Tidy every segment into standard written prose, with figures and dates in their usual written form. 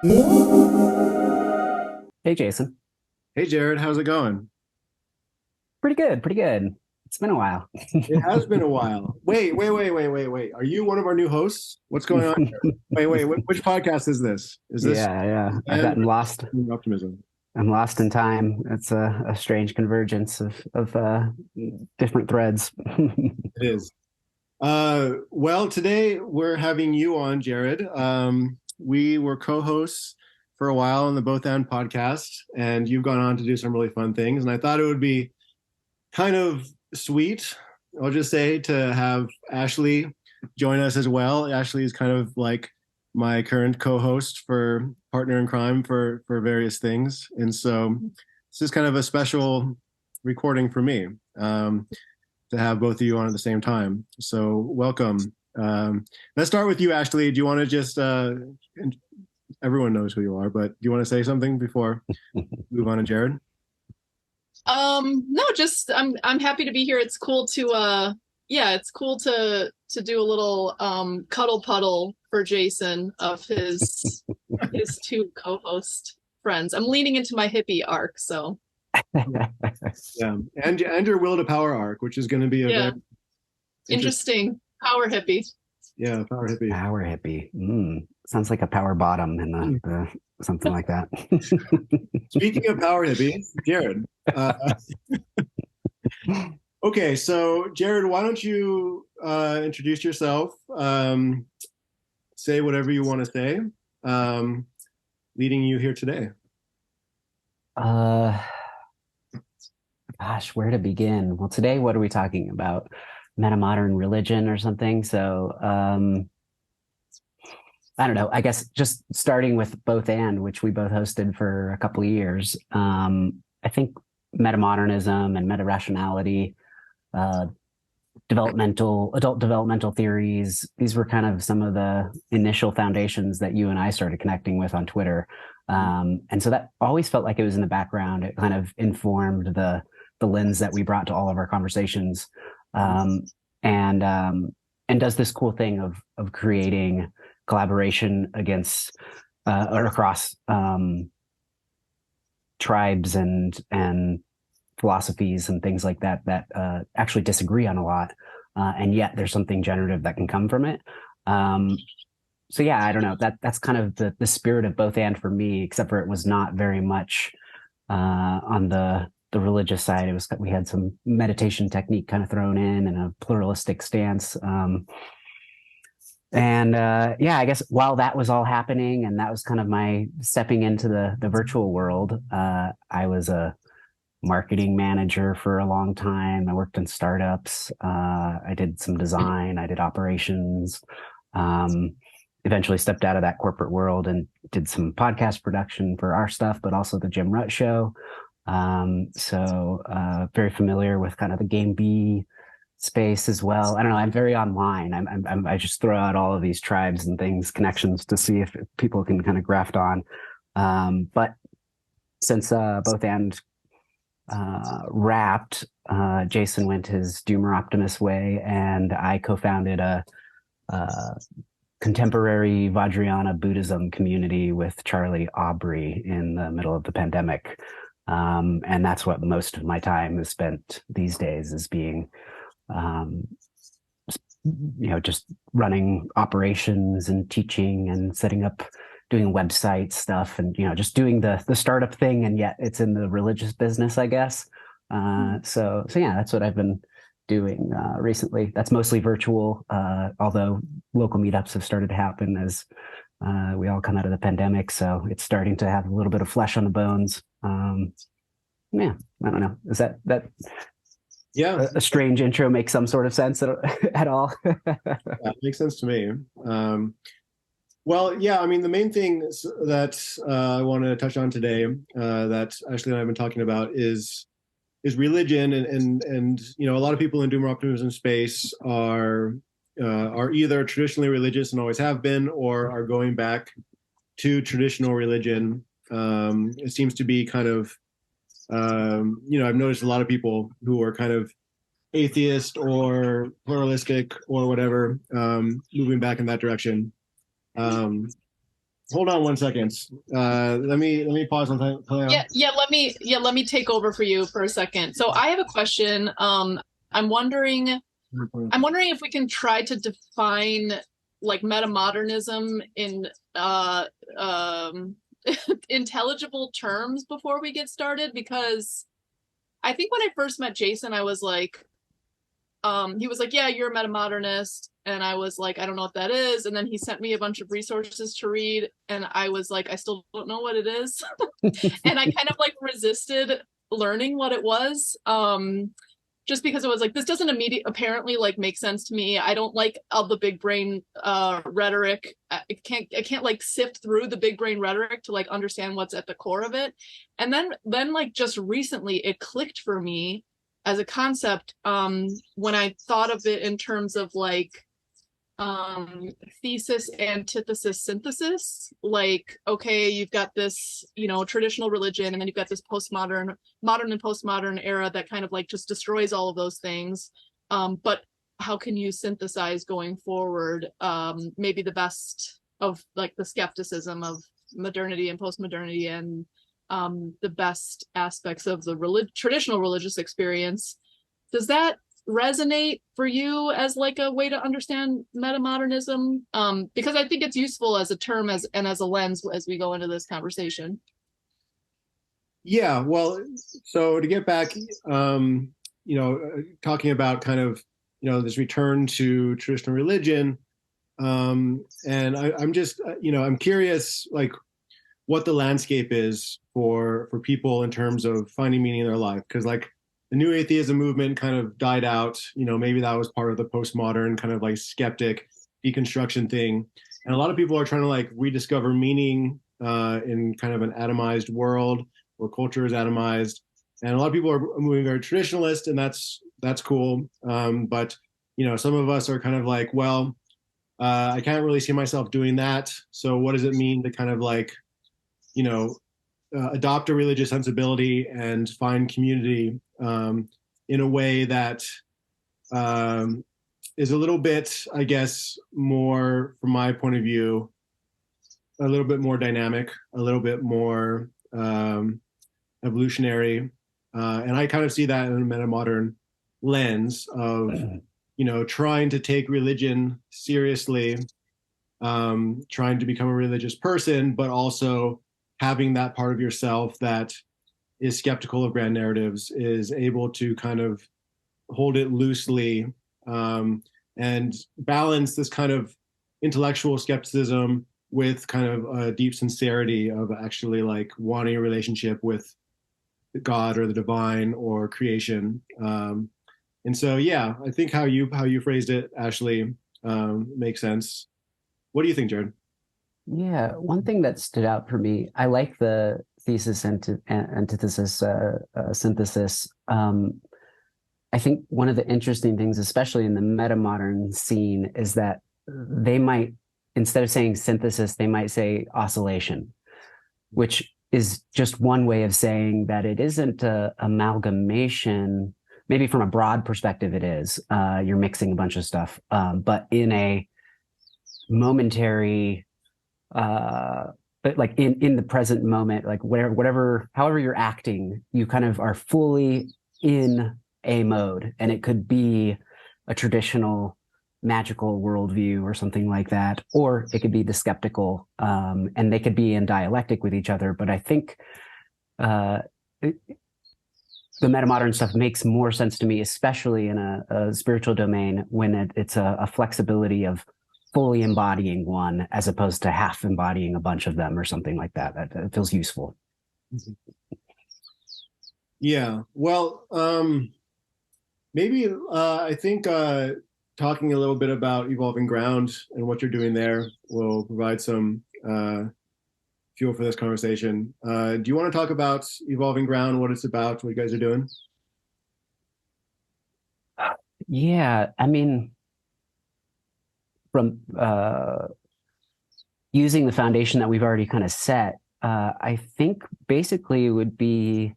Hey, Jason. Hey Jared, how's it going? Pretty good, pretty good. It's been a while. It has been a while. Wait. Are you one of our new hosts? What's going on here? Which podcast is this? Is this Yeah, yeah. I've and gotten lost. optimism? I'm lost in time. It's a strange convergence of different threads. It is. Well, today we're having you on, Jared. We were co-hosts for a while on the Both And podcast, and you've gone on to do some really fun things. And I thought it would be kind of sweet, I'll just say, to have Ashley join us as well. Ashley is kind of like my current co-host for partner in crime for various things, and so this is kind of a special recording for me to have both of you on at the same time. So welcome. Let's start with you, Ashley. Do you want to just everyone knows who you are, but do you want to say something before we move on to Jared? No, just I'm happy to be here. It's cool to yeah, it's cool to do a little cuddle puddle for Jason of his two co-host friends. I'm leaning into my hippie arc, so Yeah, and your will to power arc, which is going to be a yeah, very interesting power hippie. yeah, power hippie. Power hippie. Sounds like a power bottom in the something like that. Speaking of power hippie, Jared. Uh, okay, so Jared, why don't you introduce yourself? Say whatever you want to say. Um, Leading you here today. Uh, Gosh, where to begin? Well, today, what are we talking about? Metamodern religion or something? So, I don't know. I guess just starting with Both And, which we both hosted for a couple of years. I think metamodernism and meta rationality, uh, adult developmental theories, these were kind of some of the initial foundations that you and I started connecting with on Twitter. And so that always felt like it was in the background. It kind of informed the lens that we brought to all of our conversations. Um, and does this cool thing of creating collaboration against or across tribes and philosophies and things like that that actually disagree on a lot, and yet there's something generative that can come from it. Um, so yeah, I don't know. That's kind of the spirit of Both And for me, except for it was not very much on the religious side. It was we had some meditation technique kind of thrown in and a pluralistic stance. And yeah, I guess while that was all happening, and that was kind of my stepping into the virtual world, I was a marketing manager for a long time. I worked in startups. I did some design. I did operations. Um, Eventually stepped out of that corporate world and did some podcast production for our stuff, but also the Jim Rutt Show. Very familiar with kind of the Game B space as well. I don't know. I'm very online. I just throw out all of these tribes and things, connections to see if people can kind of graft on. But since Both And wrapped, Jason went his doomer optimist way, and I co-founded a contemporary Vajrayana Buddhism community with Charlie Awbery in the middle of the pandemic. And that's what most of my time is spent these days, is being um, just running operations and teaching and setting up, doing website stuff, and just doing the startup thing, and yet it's in the religious business, I guess. So yeah, that's what I've been doing recently. That's mostly virtual, although local meetups have started to happen as we all come out of the pandemic. So it's starting to have a little bit of flesh on the bones. Yeah, I don't know. Is that Yeah, a strange intro make some sort of sense at all? that makes sense to me. Well, yeah, I mean, the main thing that I want to touch on today, that Ashley and I have been talking about, is religion, and a lot of people in doomer optimism space are either traditionally religious and always have been, or are going back to traditional religion. It seems to be kind of I've noticed a lot of people who are kind of atheist or pluralistic or whatever, moving back in that direction. Um, hold on one second. Let me pause on time. Let me take over for you for a second. So I have a question. I'm wondering if we can try to define like metamodernism in intelligible terms before we get started, because I think when I first met Jason, I was like, he was like, yeah, you're a metamodernist. And I was like, I don't know what that is. And then he sent me a bunch of resources to read. And I was like, I still don't know what it is. And I kind of like resisted learning what it was. Just because it was like, this doesn't apparently like make sense to me. I don't like all the big brain rhetoric. I can't like sift through the big brain rhetoric to like understand what's at the core of it. And then like just recently it clicked for me as a concept when I thought of it in terms of like thesis, antithesis, synthesis. Like, okay, you've got this, traditional religion, and then you've got this modern and postmodern era that kind of like just destroys all of those things. But how can you synthesize going forward maybe the best of like the skepticism of modernity and postmodernity and the best aspects of the traditional religious experience? Does that resonate for you as like a way to understand metamodernism? Because I think it's useful as a term and as a lens as we go into this conversation. Yeah, well, so to get back, talking about kind of, this return to traditional religion, and I'm just, I'm curious, like, what the landscape is for people in terms of finding meaning in their life, because like the new atheism movement kind of died out. Maybe that was part of the postmodern kind of like skeptic deconstruction thing. And a lot of people are trying to like rediscover meaning in kind of an atomized world where culture is atomized. And a lot of people are moving very traditionalist, and that's cool. But, some of us are kind of like, well, I can't really see myself doing that. So what does it mean to kind of like, adopt a religious sensibility and find community in a way that is a little bit, I guess, more, from my point of view, a little bit more dynamic, a little bit more evolutionary. And I kind of see that in a metamodern lens of, trying to take religion seriously, trying to become a religious person, but also having that part of yourself that is skeptical of grand narratives, is able to kind of hold it loosely, and balance this kind of intellectual skepticism with kind of a deep sincerity of actually like wanting a relationship with God or the divine or creation. And so, yeah, I think how you phrased it, Ashley, makes sense. What do you think, Jared? Yeah, one thing that stood out for me, I like the thesis antithesis synthesis. I think one of the interesting things, especially in the metamodern scene, is that they might, instead of saying synthesis, they might say oscillation, which is just one way of saying that it isn't an amalgamation. Maybe from a broad perspective, it is. You're mixing a bunch of stuff, but in a momentary, but like in the present moment, like however you're acting, you kind of are fully in a mode, and it could be a traditional magical worldview or something like that, or it could be the skeptical, and they could be in dialectic with each other. But I think the metamodern stuff makes more sense to me, especially in a spiritual domain, when it's a flexibility of fully embodying one as opposed to half embodying a bunch of them or something like that. That feels useful. Yeah, well, maybe I think talking a little bit about Evolving Ground and what you're doing there will provide some fuel for this conversation. Do you want to talk about Evolving Ground, what it's about, what you guys are doing? Yeah, I mean, from using the foundation that we've already kind of set, I think basically it would be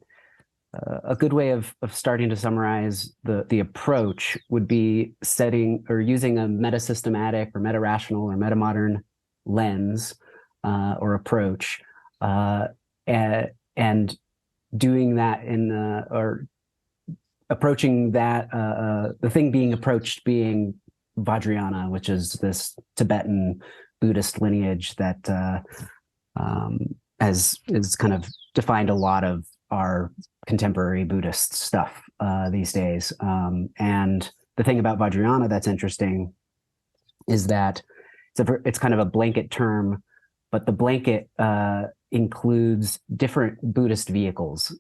a good way of starting to summarize the approach would be setting or using a meta-systematic or meta-rational or metamodern lens or approach, and doing that or approaching that, the thing being approached being Vajrayana, which is this Tibetan Buddhist lineage that has kind of defined a lot of our contemporary Buddhist stuff these days. And the thing about Vajrayana that's interesting is that it's kind of a blanket term, but the blanket includes different Buddhist vehicles.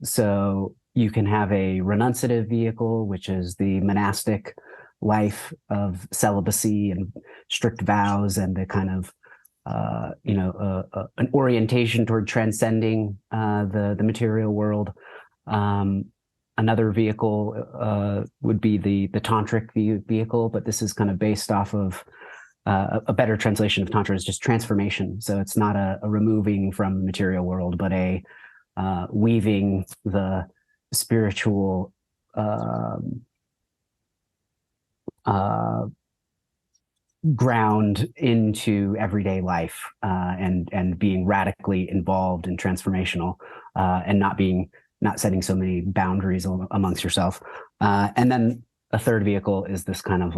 So you can have a renunciative vehicle, which is the monastic life of celibacy and strict vows and the kind of an orientation toward transcending the material world. Another vehicle would be the tantric vehicle, but this is kind of based off of a better translation of tantra is just transformation. So it's not a removing from the material world, but a weaving the spiritual ground into everyday life, and being radically involved and transformational, and not setting so many boundaries amongst yourself. And then a third vehicle is this kind of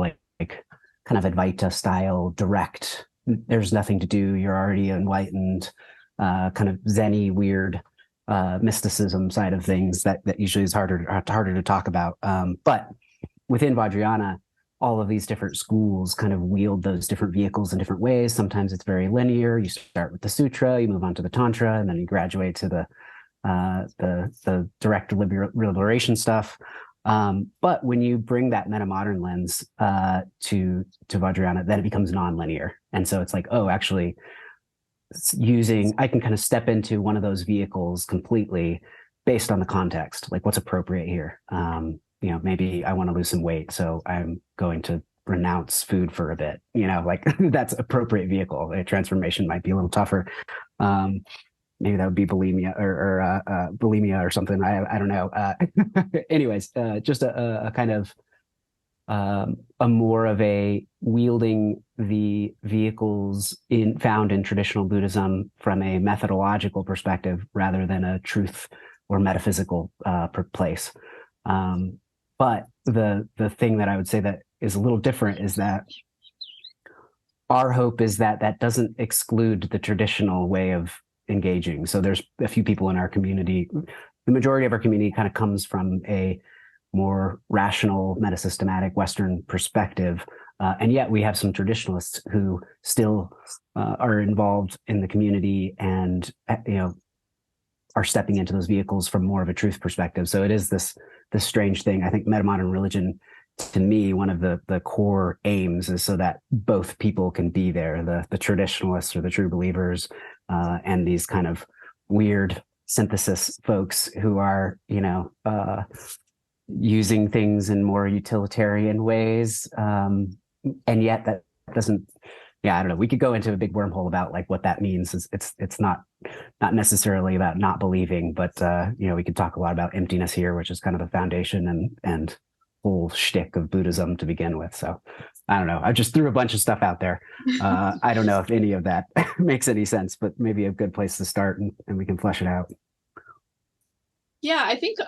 Advaita style, direct. There's nothing to do. You're already enlightened, kind of Zen-y, weird mysticism side of things that usually is harder to talk about. But within Vajrayana, all of these different schools kind of wield those different vehicles in different ways. Sometimes it's very linear. You start with the sutra, you move on to the tantra, and then you graduate to the direct liberation stuff. But when you bring that metamodern lens to Vajrayana, then it becomes nonlinear. And so it's like, oh, actually, I can kind of step into one of those vehicles completely based on the context, like what's appropriate here. Maybe I want to lose some weight, so I'm going to renounce food for a bit. That's appropriate vehicle. A transformation might be a little tougher. Maybe that would be bulimia or bulimia or something. I don't know. Anyways, just a kind of a more of a wielding the vehicles found in traditional Buddhism from a methodological perspective rather than a truth or metaphysical place. But the thing that I would say that is a little different is that our hope is that doesn't exclude the traditional way of engaging. So there's a few people in our community. The majority of our community kind of comes from a more rational, metasystematic Western perspective. And yet we have some traditionalists who still are involved in the community and, are stepping into those vehicles from more of a truth perspective. So it is this strange thing. I think metamodern religion, to me, one of the core aims is so that both people can be there, the traditionalists or the true believers, and these kind of weird synthesis folks who are, using things in more utilitarian ways. And yet that doesn't, I don't know. We could go into a big wormhole about like what that means. It's not necessarily about not believing, but we could talk a lot about emptiness here, which is kind of the foundation and whole shtick of Buddhism to begin with. So I don't know. I just threw a bunch of stuff out there. I don't know if any of that makes any sense, but maybe a good place to start and we can flesh it out. Yeah, I think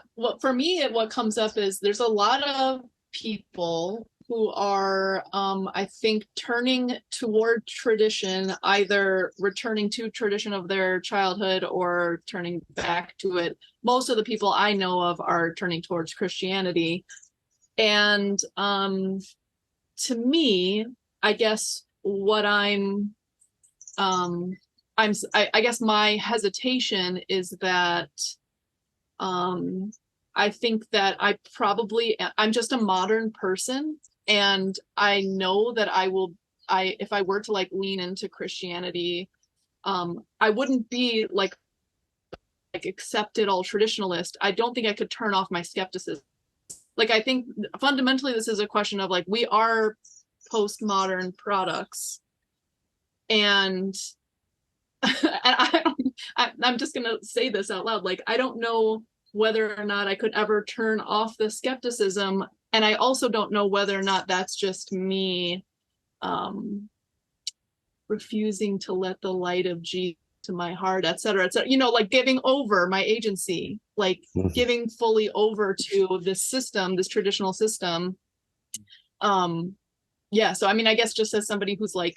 for me, what comes up is there's a lot of people who are, I think, turning toward tradition, either returning to tradition of their childhood or turning back to it. Most of the people I know of are turning towards Christianity. And to me, I guess what I guess my hesitation is that I think that I'm just a modern person, and I know that if I were to like lean into Christianity, I wouldn't be like accepted all traditionalist. I don't think I could turn off my skepticism. Like, I think fundamentally this is a question of like, we are postmodern products, and I'm just going to say this out loud. Like, I don't know whether or not I could ever turn off the skepticism. And I also don't know whether or not that's just me refusing to let the light of Jesus to my heart, et cetera, like giving over my agency, like giving fully over to this system, this traditional system. Yeah. So, I mean, I guess just as somebody who's like,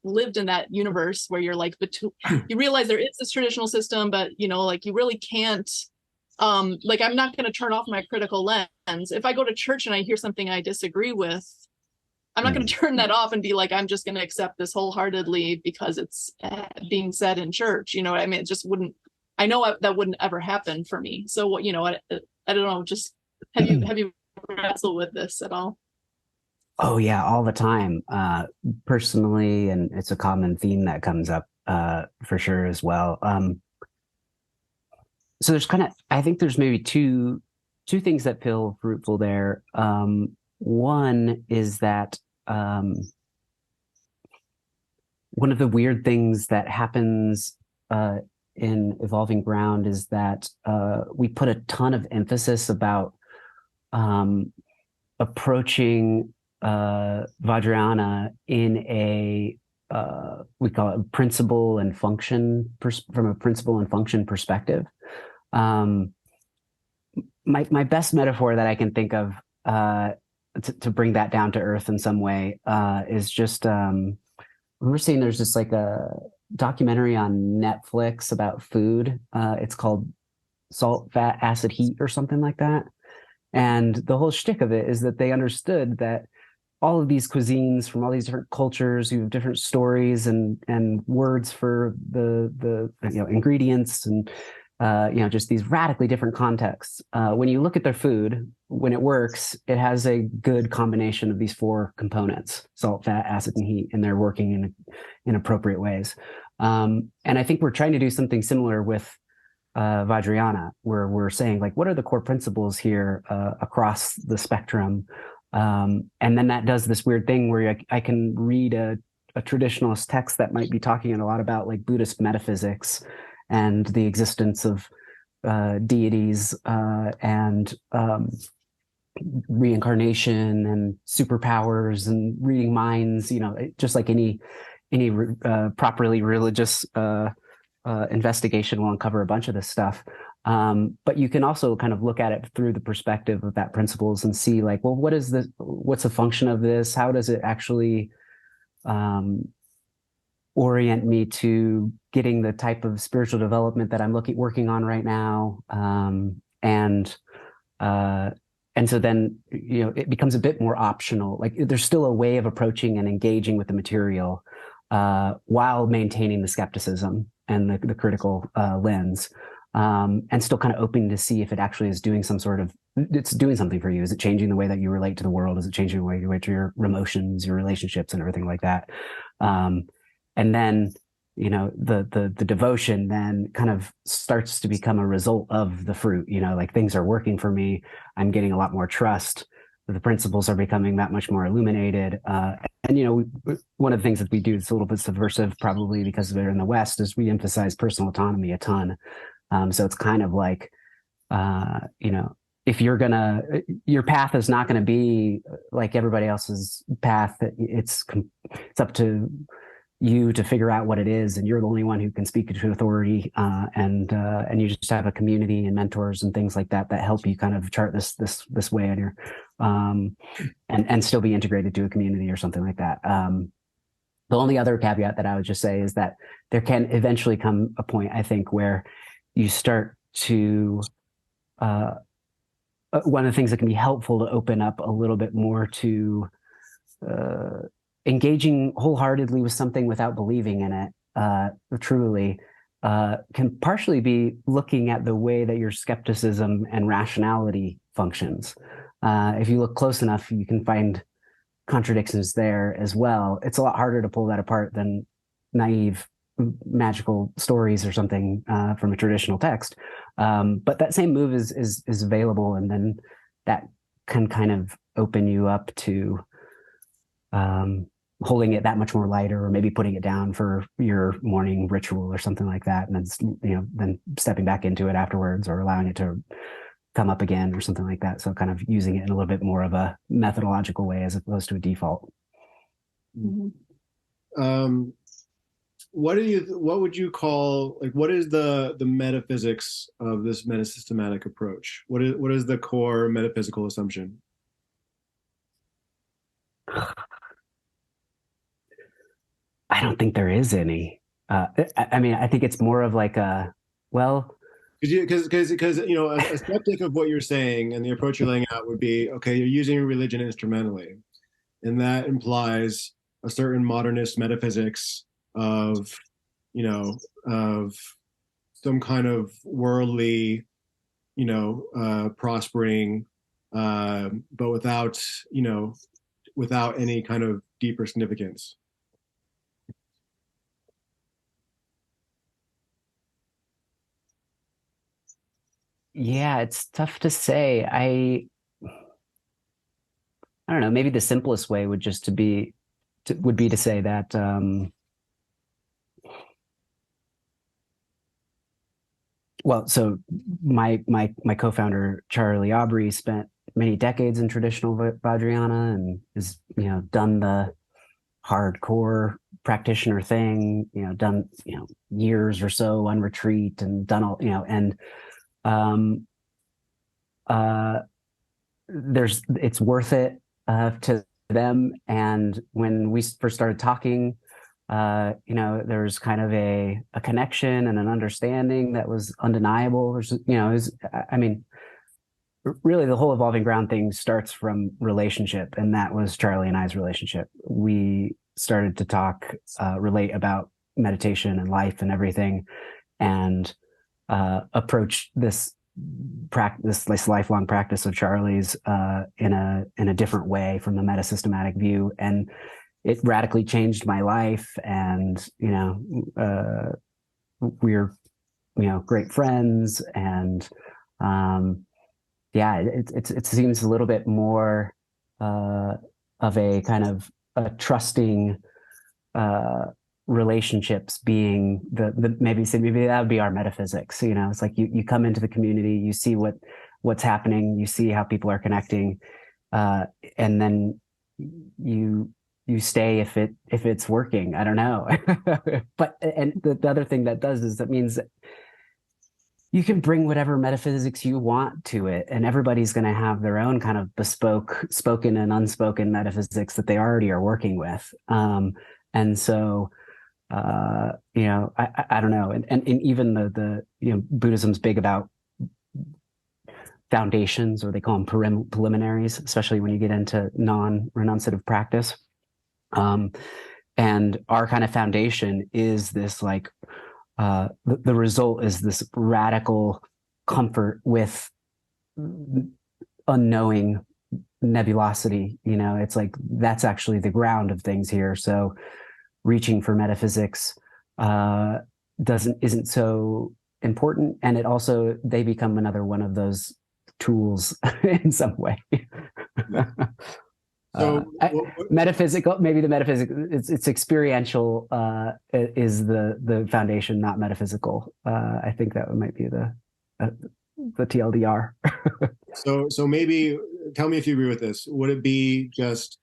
lived in that universe where you're like, you realize there is this traditional system, but, like you really can't, like, I'm not going to turn off my critical lens. If I go to church and I hear something I disagree with, I'm not going to turn that off and be like, I'm just going to accept this wholeheartedly because it's being said in church. You know what I mean? It just wouldn't, I know that wouldn't ever happen for me. So what, I don't know, just have you wrestled with this at all? Oh yeah, all the time, personally, and it's a common theme that comes up for sure as well. So there's I think there's maybe two things that feel fruitful there. One is that one of the weird things that happens in evolving ground is that we put a ton of emphasis about approaching Vajrayana in a we call it principle and function from a principle and function perspective. My best metaphor that I can think of to bring that down to earth in some way is just we're seeing there's just like a documentary on Netflix about food. It's called Salt, Fat, Acid, Heat or something like that. And the whole shtick of it is that they understood that all of these cuisines from all these different cultures, you have different stories and words for the ingredients and just these radically different contexts. When you look at their food, when it works, it has a good combination of these four components: salt, fat, acid, and heat, and they're working in appropriate ways. And I think we're trying to do something similar with Vajrayana, where we're saying, like, what are the core principles here across the spectrum? And then that does this weird thing where I can read a traditionalist text that might be talking a lot about like Buddhist metaphysics and the existence of deities and reincarnation and superpowers and reading minds, just like any properly religious investigation will uncover a bunch of this stuff. But you can also kind of look at it through the perspective of that principles and see like, well, what's the function of this? How does it actually orient me to getting the type of spiritual development that I'm working on right now? And so then, it becomes a bit more optional. Like there's still a way of approaching and engaging with the material while maintaining the skepticism and the critical lens. And still kind of open to see if it actually is doing it's doing something for you. Is it changing the way that you relate to the world? Is it changing the way you relate to your emotions, your relationships, and everything like that? And then, the devotion then kind of starts to become a result of the fruit, like things are working for me. I'm getting a lot more trust. The principles are becoming that much more illuminated. And, one of the things that we do that's a little bit subversive, probably because they're in the West, is we emphasize personal autonomy a ton. So it's kind of like, if your path is not going to be like everybody else's path, it's up to you to figure out what it is, and you're the only one who can speak to authority, and you just have a community and mentors and things like that help you kind of chart this way on your and still be integrated to a community or something like that. The only other caveat that I would just say is that there can eventually come a point, I think, where you start to one of the things that can be helpful to open up a little bit more to engaging wholeheartedly with something without believing in it truly can partially be looking at the way that your skepticism and rationality functions. If you look close enough, you can find contradictions there as well. It's a lot harder to pull that apart than naive magical stories or something from a traditional text. But that same move is available, and then that can kind of open you up to holding it that much more lighter, or maybe putting it down for your morning ritual or something like that, and then then stepping back into it afterwards, or allowing it to come up again or something like that. So kind of using it in a little bit more of a methodological way as opposed to a default. Mm-hmm. what would you call, like, what is the metaphysics of this metasystematic approach? What is the core metaphysical assumption? I don't think there is any. I mean, I think it's more of like a, well, because you know, a skeptic of what you're saying and the approach you're laying out would be, okay, you're using religion instrumentally, and that implies a certain modernist metaphysics of, you know, of some kind of worldly, you know, prospering, but without, you know, without any kind of deeper significance. yeah, it's tough to say. I don't know. Maybe the simplest way would just would be to say that well, so my co-founder Charlie Awbery spent many decades in traditional Vajrayana and has, you know, done the hardcore practitioner thing, you know, done, you know, years or so on retreat and done all, you know, and um uh it's worth it to them. And when we first started talking, you know, there's kind of a connection and an understanding that was undeniable. There's, you know, I mean, really the whole evolving ground thing starts from relationship, and that was Charlie and I's relationship. We started to talk, relate about meditation and life and everything, and approach this lifelong practice of Charlie's in a different way from a metasystematic view, and it radically changed my life. And you know, we're, you know, great friends, and yeah, it seems a little bit more of a kind of a trusting relationships being maybe that would be our metaphysics. You know, it's like you come into the community, you see what's happening, you see how people are connecting, and then you stay if it's working. I don't know. But and the other thing that does is that means that you can bring whatever metaphysics you want to it, and everybody's going to have their own kind of bespoke spoken and unspoken metaphysics that they already are working with. And so you know, I don't know. And even the, you know, Buddhism's big about foundations, or they call them preliminaries, especially when you get into non-renunciative practice. And our kind of foundation is this, like, the result is this radical comfort with unknowing nebulosity. You know, it's like, that's actually the ground of things here. So reaching for metaphysics isn't so important, and it also, they become another one of those tools in some way. So metaphysical, maybe the metaphysics, it's experiential, is the foundation, not metaphysical. I think that might be the TLDR. so maybe tell me if you agree with this. Would it be just,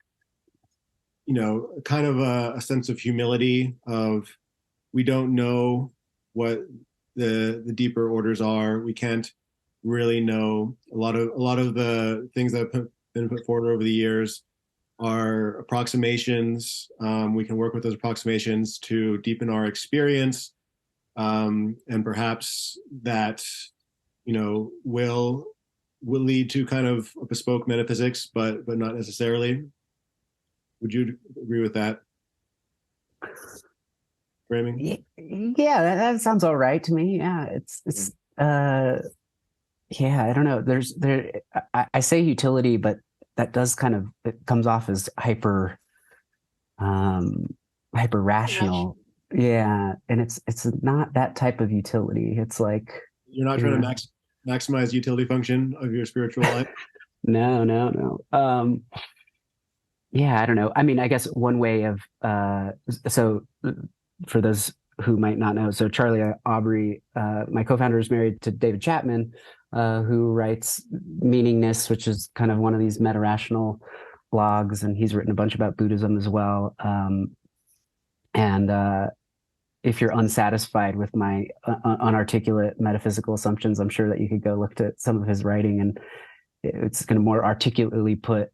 you know, kind of a sense of humility of, we don't know what the deeper orders are. We can't really know. A lot of the things that have been put forward over the years are approximations. We can work with those approximations to deepen our experience, and perhaps that, you know, will lead to kind of a bespoke metaphysics, but not necessarily. Would you agree with that framing? Yeah, that sounds all right to me. Yeah, it's yeah, I don't know. I say utility, but that does kind of, it comes off as hyper rational. Yeah, and it's not that type of utility. It's like, you're not trying to maximize utility function of your spiritual life. No. Yeah, I don't know. I mean, I guess one way of so for those who might not know, so Charlie Awbery, my co-founder, is married to David Chapman, who writes Meaningness, which is kind of one of these meta-rational blogs, and he's written a bunch about Buddhism as well. And if you're unsatisfied with my unarticulate metaphysical assumptions, I'm sure that you could go look to some of his writing, and it's going to more articulately put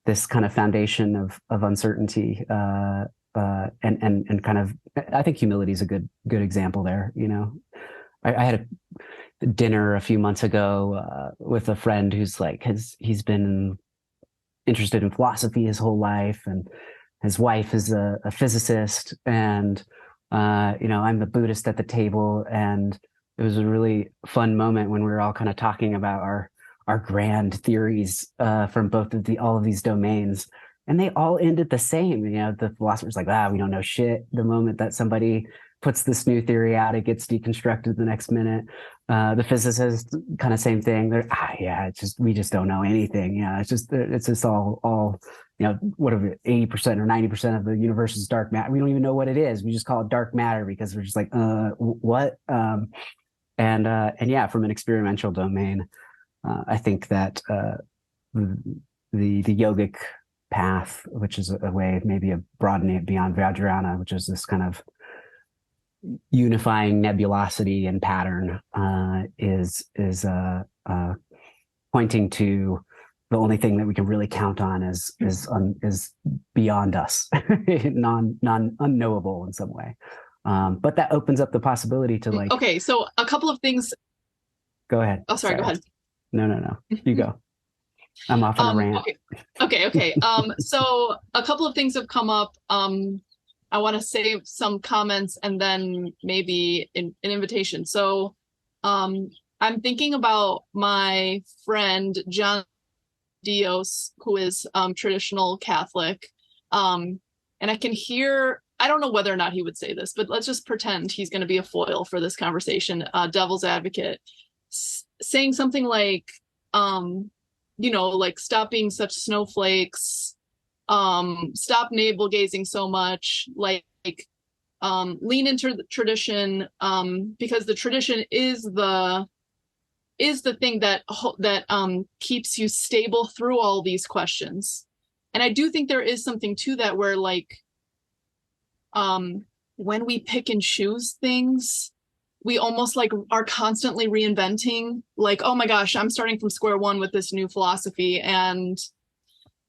this kind of foundation of uncertainty and kind of, I think humility is a good example there. You know, I had a dinner a few months ago with a friend who's like he's been interested in philosophy his whole life, and his wife is a physicist, and you know, I'm the Buddhist at the table, and it was a really fun moment when we were all kind of talking about our grand theories from all of these domains, and they all ended the same. You know, the philosopher's like, we don't know shit. The moment that somebody puts this new theory out, it gets deconstructed the next minute. The physicist, kind of same thing. They're it's just, we just don't know anything. Yeah, it's just all you know, whatever, 80% or 90% of the universe is dark matter. We don't even know what it is. We just call it dark matter because we're just like, what? And yeah, from an experiential domain, I think that the yogic path, which is a way of maybe of broadening it beyond Vajrayana, which is this kind of unifying nebulosity and pattern, is pointing to the only thing that we can really count on is beyond us, unknowable in some way. But that opens up the possibility to like. Okay, so a couple of things. Go ahead. Oh, sorry. Go ahead. No. You go. I'm off on a rant. Okay. So a couple of things have come up. I want to save some comments and then maybe an invitation. So I'm thinking about my friend John Dios, who is traditional Catholic. And I can hear, I don't know whether or not he would say this, but let's just pretend he's going to be a foil for this conversation, devil's advocate, saying something like, you know, like, stop being such snowflakes, stop navel gazing so much, like lean into the tradition, because the tradition is the thing that keeps you stable through all these questions. And I do think there is something to that where, like, when we pick and choose things, we almost like are constantly reinventing, like, oh my gosh, I'm starting from square one with this new philosophy, and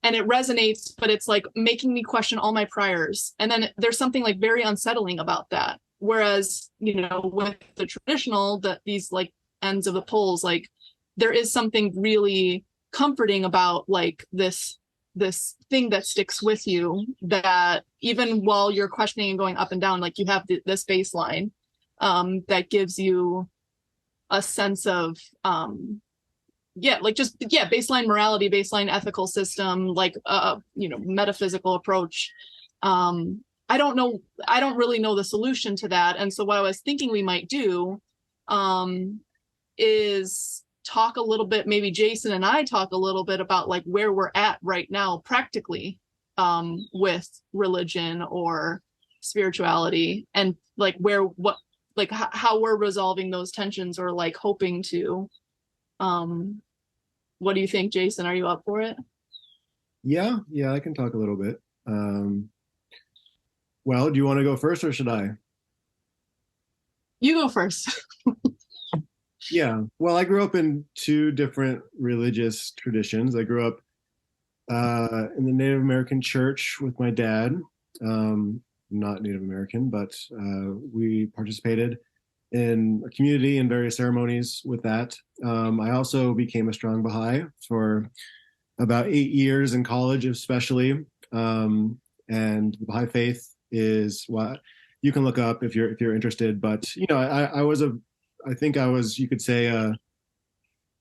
it resonates, but it's like making me question all my priors. And then there's something like very unsettling about that. Whereas, you know, with the traditional, these like ends of the poles, like there is something really comforting about like this thing that sticks with you, that even while you're questioning and going up and down, like you have this baseline that gives you a sense of baseline morality, baseline ethical system, like you know, metaphysical approach. I don't really know the solution to that. And so what I was thinking we might do is talk a little bit, maybe Jason and I talk a little bit about like where we're at right now practically with religion or spirituality, and like how we're resolving those tensions, or like hoping to. What do you think, Jason? Are you up for it? Yeah, I can talk a little bit. Well, do you want to go first or should I? You go first. Yeah. Well, I grew up in two different religious traditions. I grew up in the Native American church with my dad. Not Native American, but we participated in a community and various ceremonies with that. I also became a strong Baha'i for about 8 years in college, especially. And the Baha'i faith is what you can look up if you're interested. But you know, I think I was, you could say, a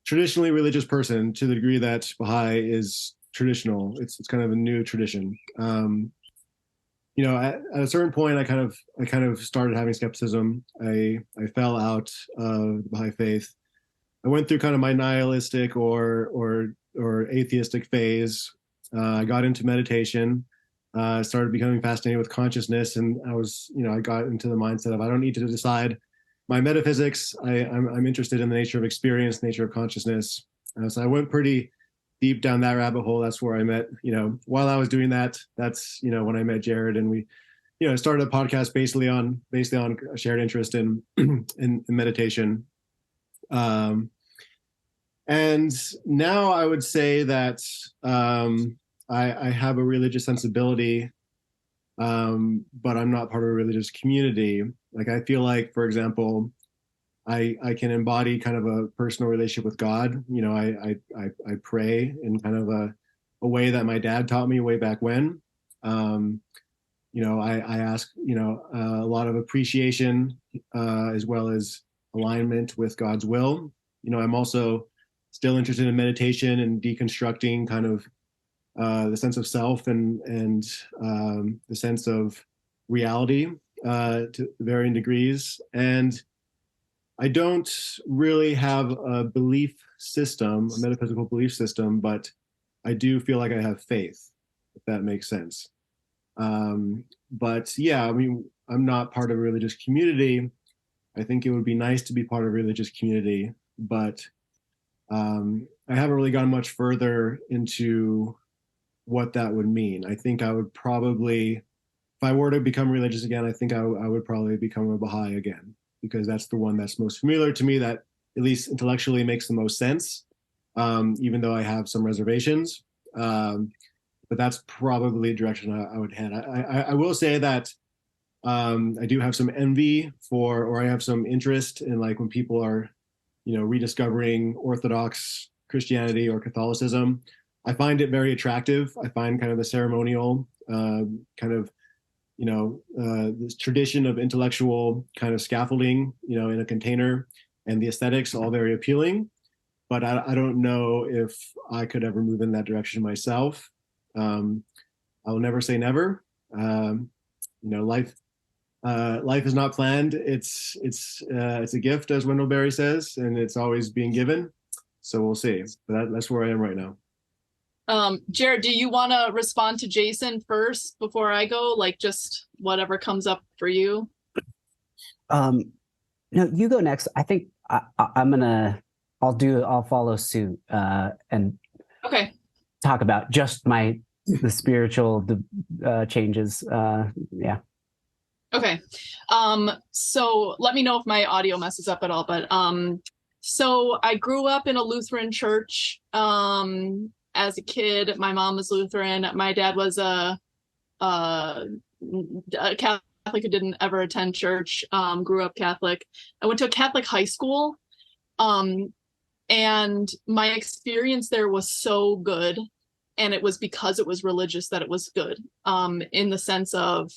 traditionally religious person to the degree that Baha'i is traditional. It's kind of a new tradition. You know, at a certain point, I kind of started having skepticism. I fell out of the Baha'i faith. I went through kind of my nihilistic or atheistic phase. I got into meditation. Started becoming fascinated with consciousness, and I got into the mindset of I don't need to decide my metaphysics. I'm interested in the nature of experience, nature of consciousness. So I went pretty deep down that rabbit hole. That's where I met, while I was doing that, that's, when I met Jared, and we started a podcast basically on a shared interest in in meditation. And now I would say that I have a religious sensibility, but I'm not part of a religious community. Like I feel like, for example, I can embody kind of a personal relationship with God. I pray in kind of a way that my dad taught me way back when. I ask, a lot of appreciation as well as alignment with God's will. I'm also still interested in meditation and deconstructing kind of the sense of self and the sense of reality to varying degrees. And I don't really have a belief system, a metaphysical belief system, but I do feel like I have faith, if that makes sense. But yeah, I mean, I'm not part of a religious community. I think it would be nice to be part of a religious community, but I haven't really gone much further into what that would mean. I think I would probably, if I were to become religious again, I think I would probably become a Baha'i again, because that's the one that's most familiar to me, that at least intellectually makes the most sense, even though I have some reservations. But that's probably the direction I would head. I will say that I do have some envy for, or I have some interest in, like, when people are, rediscovering Orthodox Christianity or Catholicism. I find it very attractive. I find kind of the ceremonial, this tradition of intellectual kind of scaffolding, in a container, and the aesthetics all very appealing. But I don't know if I could ever move in that direction myself. I will never say never. Life is not planned. It's a gift, as Wendell Berry says, and it's always being given. So we'll see. But that's where I am right now. Jared, do you want to respond to Jason first before I go? Like, just whatever comes up for you. No, you go next. I think I'll follow suit and okay, talk about just the spiritual changes. Yeah. Okay. So let me know if my audio messes up at all, but so I grew up in a Lutheran church as a kid. My mom was Lutheran. My dad was a Catholic who didn't ever attend church, grew up Catholic. I went to a Catholic high school, and my experience there was so good. And it was because it was religious that it was good, in the sense of,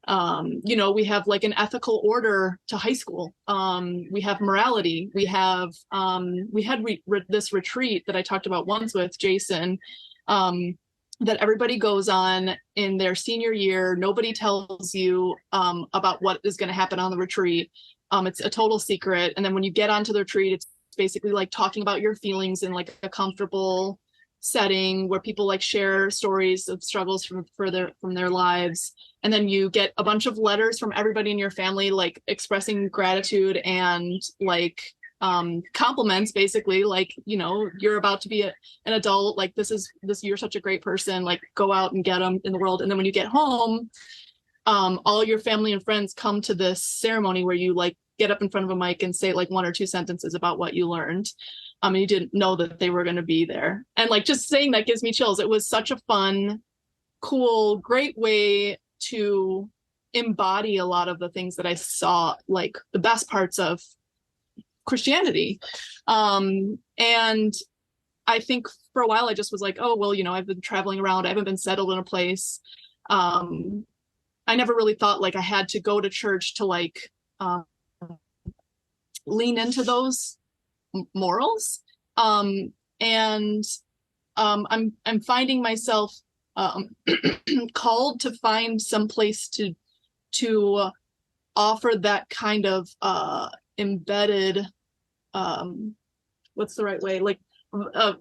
we have like an ethical order to high school. We have morality. We had this retreat that I talked about once with Jason, that everybody goes on in their senior year. Nobody tells you about what is going to happen on the retreat. It's a total secret. And then when you get onto the retreat, it's basically like talking about your feelings in like a comfortable setting where people like share stories of struggles from their lives. And then you get a bunch of letters from everybody in your family, like expressing gratitude and like compliments, basically, like, you're about to be an adult, like you're such a great person, like go out and get them in the world. And then when you get home, all your family and friends come to this ceremony where you like get up in front of a mic and say like one or two sentences about what you learned. And you didn't know that they were going to be there. And like just saying that gives me chills. It was such a fun, cool, great way to embody a lot of the things that I saw, like the best parts of Christianity. And I think for a while I just was like, oh, well, I've been traveling around. I haven't been settled in a place. I never really thought like I had to go to church to like lean into those morals. I'm finding myself called to find some place to offer that kind of embedded, what's the right way, like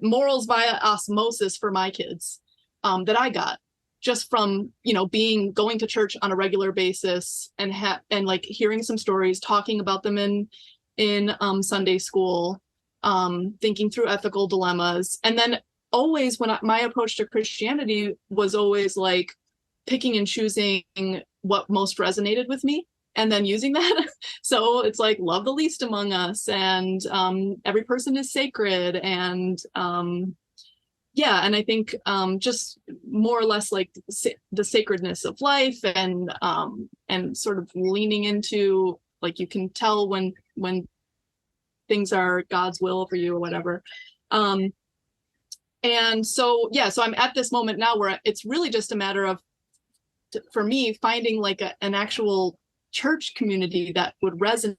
morals via osmosis for my kids, that I got just from going to church on a regular basis and like hearing some stories, talking about them in Sunday school, thinking through ethical dilemmas. And then always my approach to Christianity was always like picking and choosing what most resonated with me and then using that. So it's like, love the least among us, and every person is sacred, and yeah, and I think just more or less like the sacredness of life, and sort of leaning into, like, you can tell when things are God's will for you or whatever. And so, yeah, so I'm at this moment now where it's really just a matter of, for me, finding like an actual church community that would resonate,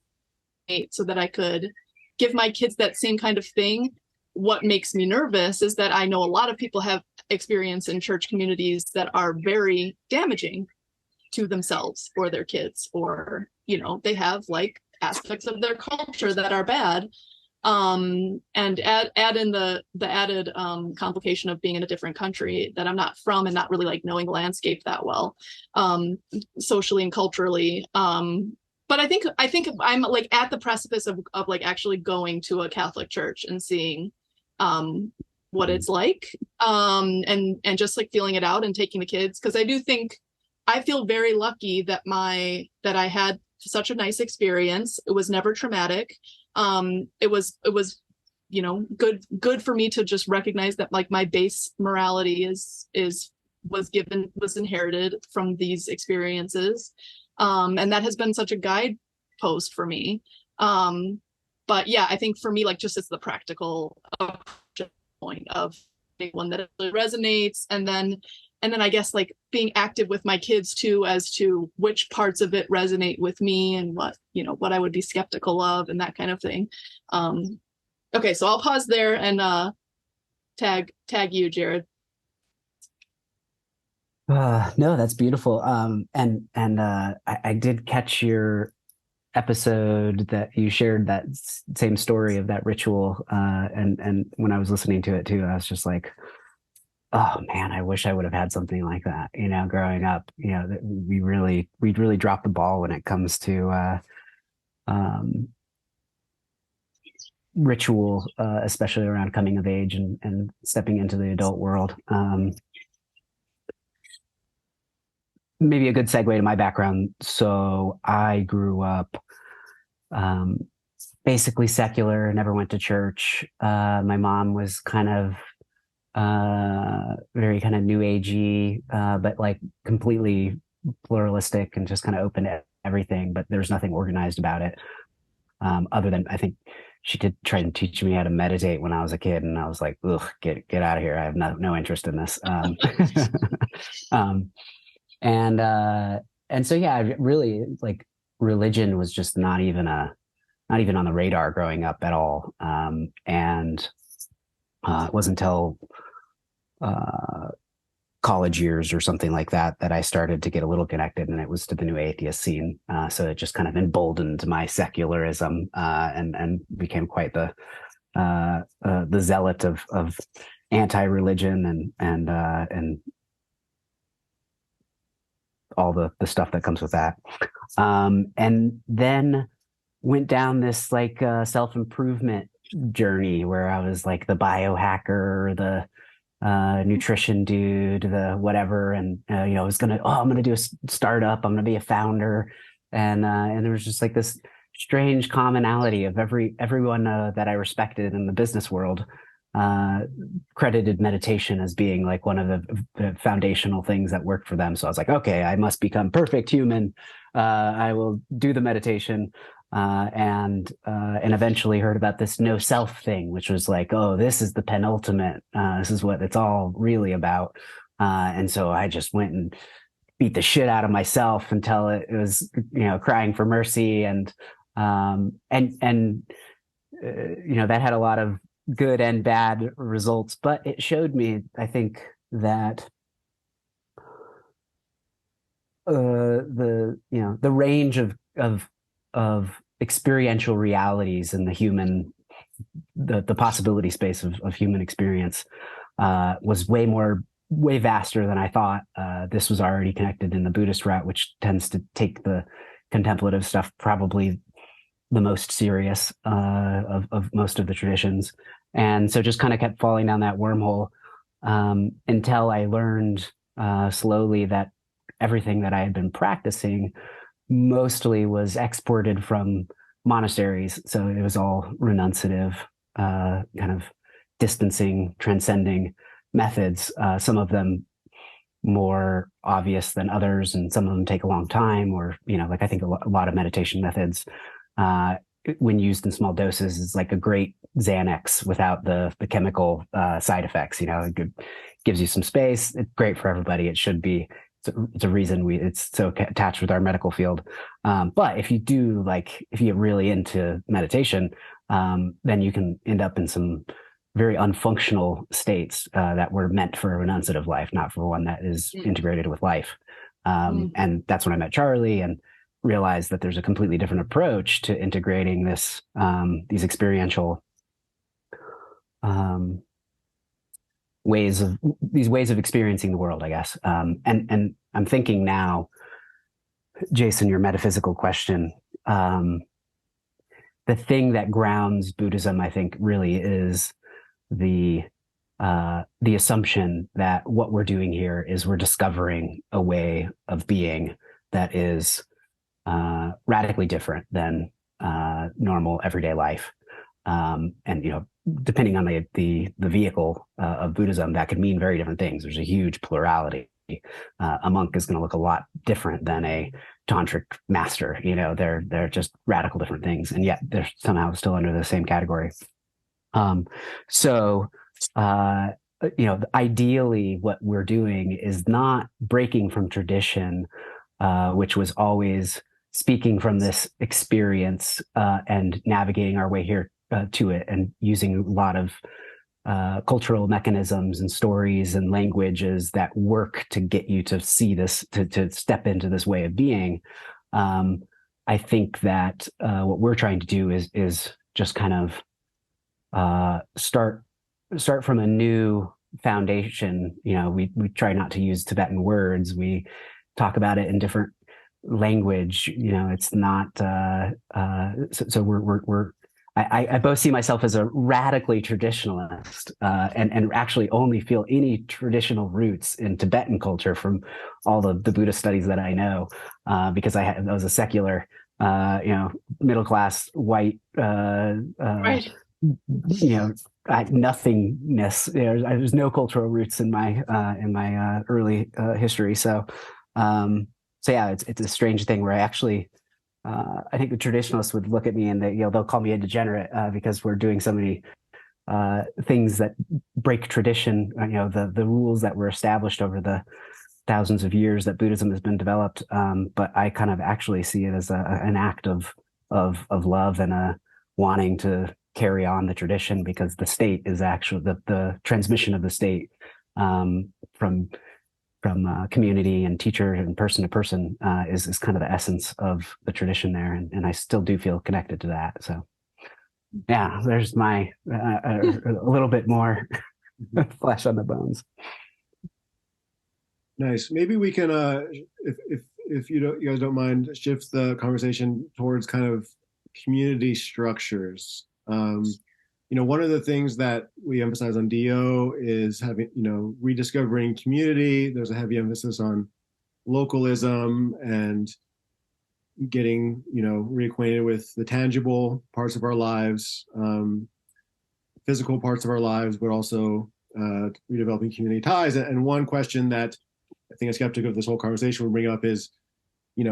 so that I could give my kids that same kind of thing. What makes me nervous is that I know a lot of people have experience in church communities that are very damaging to themselves or their kids, or, you know, they have like aspects of their culture that are bad. And add in the added complication of being in a different country that I'm not from, and not really like knowing the landscape that well, socially and culturally. But I think I'm like at the precipice of like actually going to a Catholic church and seeing what it's like, and just like feeling it out and taking the kids, because I feel very lucky that I had such a nice experience. It was never traumatic. It was, you know, good for me to just recognize that like my base morality was inherited from these experiences. And that has been such a guidepost for me. But yeah, I think for me, like, just it's the practical point of one that really resonates. And then I guess like being active with my kids too, as to which parts of it resonate with me, and what I would be skeptical of, and that kind of thing. Okay, so I'll pause there and tag you, Jared. No, that's beautiful. I did catch your episode that you shared, that same story of that ritual. And when I was listening to it too, I was just like, oh man, I wish I would have had something like that, you know, growing up. You know, that we'd really dropped the ball when it comes to ritual, especially around coming of age and stepping into the adult world. Maybe a good segue to my background. So I grew up basically secular, never went to church. My mom was kind of very kind of new agey, but like completely pluralistic and just kind of open to everything, but there's nothing organized about it. Other than, I think she did try and teach me how to meditate when I was a kid, and I was like, ugh, get out of here. I have no interest in this. And so, yeah, I really, like, religion was just not even on the radar growing up at all. And it wasn't until college years or something like that I started to get a little connected, and it was to the new atheist scene. So it just kind of emboldened my secularism, and became quite the zealot of anti-religion and all the stuff that comes with that. And then went down this like self-improvement journey where I was like the biohacker, the nutrition dude, the whatever. And, I'm going to do a startup. I'm going to be a founder. And there was just like this strange commonality of everyone that I respected in the business world credited meditation as being like one of the foundational things that worked for them. So I was like, okay, I must become perfect human. I will do the meditation. And eventually heard about this no self thing, which was like, oh, this is the penultimate. This is what it's all really about. And so I just went and beat the shit out of myself until it was, crying for mercy. And that had a lot of good and bad results, but it showed me, I think, that the range of experiential realities in the possibility space of human experience was way vaster than I thought. This was already connected in the Buddhist route, which tends to take the contemplative stuff probably the most serious of most of the traditions. And so just kind of kept falling down that wormhole until I learned slowly that everything that I had been practicing mostly was exported from monasteries. So it was all renunciative, kind of distancing, transcending methods. Some of them more obvious than others, and some of them take a long time. Or, like I think a lot of meditation methods, when used in small doses, is like a great Xanax without the chemical side effects. It gives you some space. It's great for everybody. It should be. It's a reason it's so attached with our medical field. But if you get really into meditation, then you can end up in some very unfunctional states that were meant for a renunciative life, not for one that is integrated with life. And that's when I met Charlie and realized that there's a completely different approach to integrating these experiential ways of experiencing the world, I guess. And I'm thinking now, Jason, your metaphysical question, the thing that grounds Buddhism, I think, really is the assumption that what we're doing here is we're discovering a way of being that is radically different than normal everyday life. And depending on the vehicle of Buddhism, that could mean very different things. There's a huge plurality. A monk is going to look a lot different than a tantric master. They're just radical different things, and yet they're somehow still under the same category. Ideally, what we're doing is not breaking from tradition, which was always speaking from this experience and navigating our way here to it, and using a lot of cultural mechanisms and stories and languages that work to get you to see this, to step into this way of being. I think that what we're trying to do is just kind of start from a new foundation. We try not to use Tibetan words. We talk about it in different language. It's not I both see myself as a radically traditionalist, and actually only feel any traditional roots in Tibetan culture from all the Buddhist studies that I know, because I was a secular, middle class white, Right. Nothingness. There's no cultural roots in my early history. So yeah, it's a strange thing where I think the traditionalists would look at me and they'll call me a degenerate because we're doing so many things that break tradition. The rules that were established over the thousands of years that Buddhism has been developed. But I kind of actually see it as an act of love and a wanting to carry on the tradition, because the state is actually the transmission of the state from community and teacher and person to person is kind of the essence of the tradition there. And I still do feel connected to that. So yeah, there's my a little bit more flesh on the bones. Nice. Maybe we can, if you guys don't mind, shift the conversation towards kind of community structures. One of the things that we emphasize on DO is having, rediscovering community. There's a heavy emphasis on localism and getting, reacquainted with the tangible parts of our lives, physical parts of our lives, but also redeveloping community ties. And one question that I think a skeptic of this whole conversation would bring up is,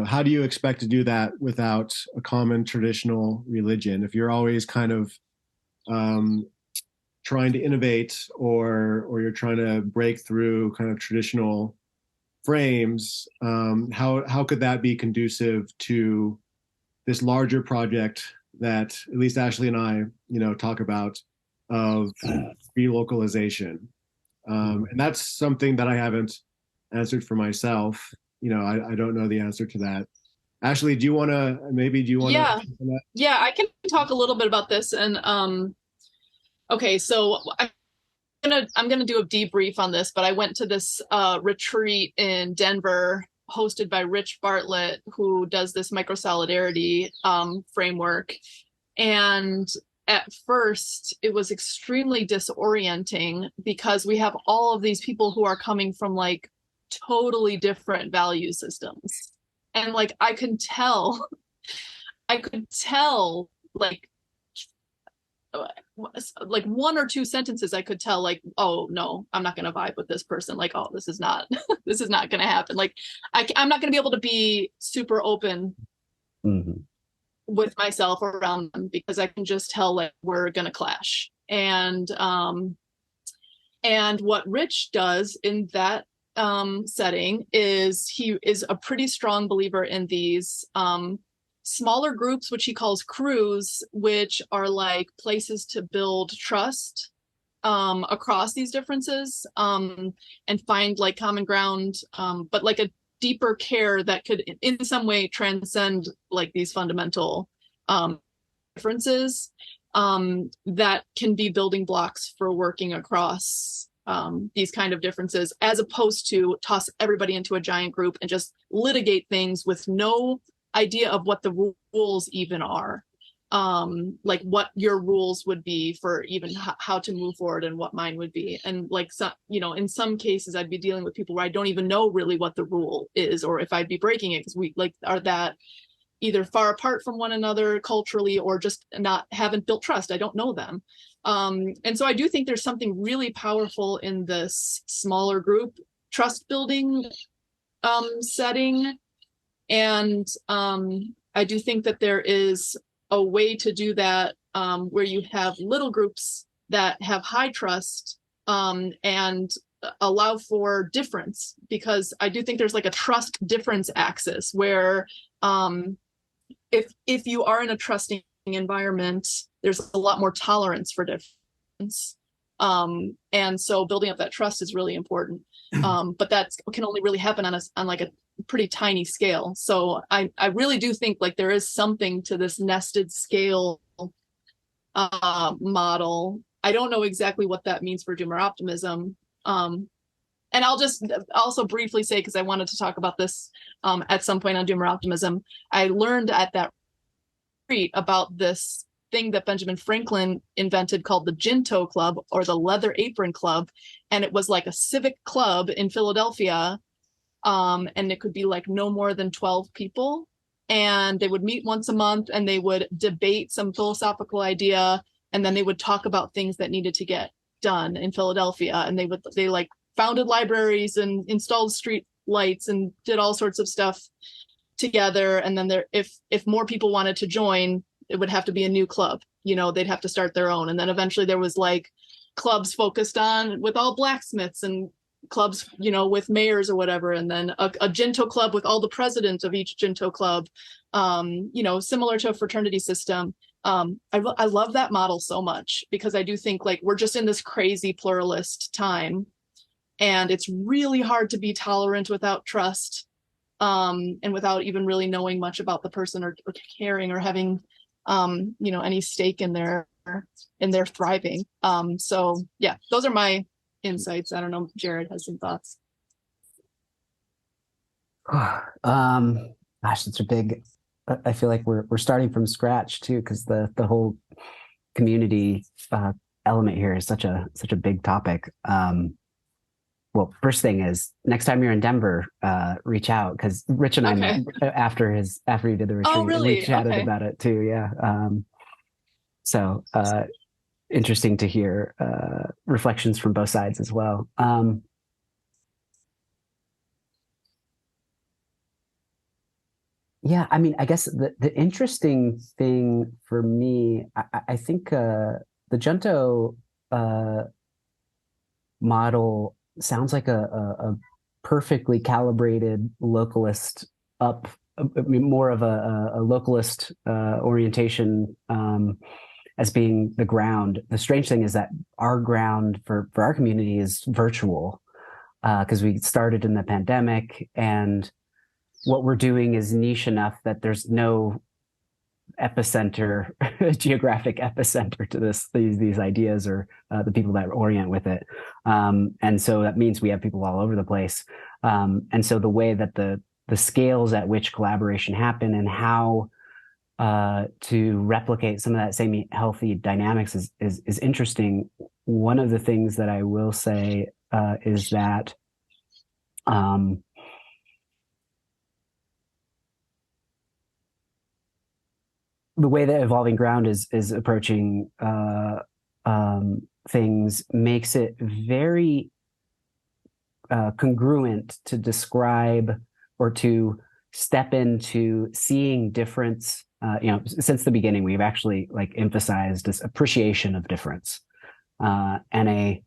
how do you expect to do that without a common traditional religion? If you're always kind of trying to innovate, or you're trying to break through kind of traditional frames, how could that be conducive to this larger project that at least Ashley and I, talk about, of relocalization? And that's something that I haven't answered for myself. I don't know the answer to that. Ashley, do you want to, Yeah, I can talk a little bit about this. And okay, so I'm gonna do a debrief on this, but I went to this retreat in Denver hosted by Rich Bartlett, who does this micro-solidarity framework. And at first it was extremely disorienting because we have all of these people who are coming from like totally different value systems. And like I could tell like one or two sentences I could tell like, oh no, I'm not going to vibe with this person. Like, oh, this is not this is not going to happen. Like I'm not going to be able to be super open with myself around them because I can just tell like we're going to clash. And what Rich does in that setting is he is a pretty strong believer in these smaller groups, which he calls crews, which are like places to build trust across these differences and find like common ground, but like a deeper care that could in some way transcend like these fundamental differences that can be building blocks for working across these kind of differences, as opposed to toss everybody into a giant group and just litigate things with no idea of what the rules even are, like what your rules would be for even how to move forward and what mine would be. And like, some, you know, in some cases I'd be dealing with people where I don't even know really what the rule is, or if I'd be breaking it because we like are that either far apart from one another culturally or just haven't built trust. I don't know them. And so I do think there's something really powerful in this smaller group trust building setting. And I do think that there is a way to do that where you have little groups that have high trust and allow for difference, because I do think there's like a trust difference axis where if you are in a trusting environment, there's a lot more tolerance for difference. And so building up that trust is really important. But that can only really happen on like a pretty tiny scale. So I really do think like there is something to this nested scale model. I don't know exactly what that means for doomer optimism. And I'll just also briefly say, because I wanted to talk about this at some point on doomer optimism, I learned at that retreat about this thing that Benjamin Franklin invented called the Ginto Club, or the Leather Apron Club. And it was like a civic club in Philadelphia. And it could be like no more than 12 people. And they would meet once a month and they would debate some philosophical idea. And then they would talk about things that needed to get done in Philadelphia. And they like founded libraries and installed street lights and did all sorts of stuff together. And then if more people wanted to join, it would have to be a new club. You know, they'd have to start their own. And then eventually there was like clubs focused on with all blacksmiths, and clubs, you know, with mayors or whatever. And then a Ginto club with all the presidents of each Ginto club, you know, similar to a fraternity system. I love that model so much, because I do think like we're just in this crazy pluralist time, and it's really hard to be tolerant without trust, and without even really knowing much about the person or caring or having, you know, any stake in their thriving. So yeah, those are my insights. I don't know if Jared has some thoughts. Gosh, it's a big, I feel like we're starting from scratch too, because the whole community element here is such a big topic. Well, first thing is, next time you're in Denver, reach out, because Rich and I met after you did the retreat. Oh, really? We chatted about it too. Yeah. So interesting to hear reflections from both sides as well. Yeah, I mean, I guess the interesting thing for me, I think the Junto model sounds like a perfectly calibrated localist more of a localist orientation as being the ground. The strange thing is that our ground for our community is virtual, because we started in the pandemic, and what we're doing is niche enough that there's no epicenter, geographic epicenter to these ideas, or the people that orient with it. And so that means we have people all over the place. And so the way that the scales at which collaboration happen and how to replicate some of that same healthy dynamics is interesting. One of the things that I will say is that Um, the way that evolving ground is approaching things makes it very congruent to describe or to step into seeing difference. Since the beginning, we've actually like emphasized this appreciation of difference, and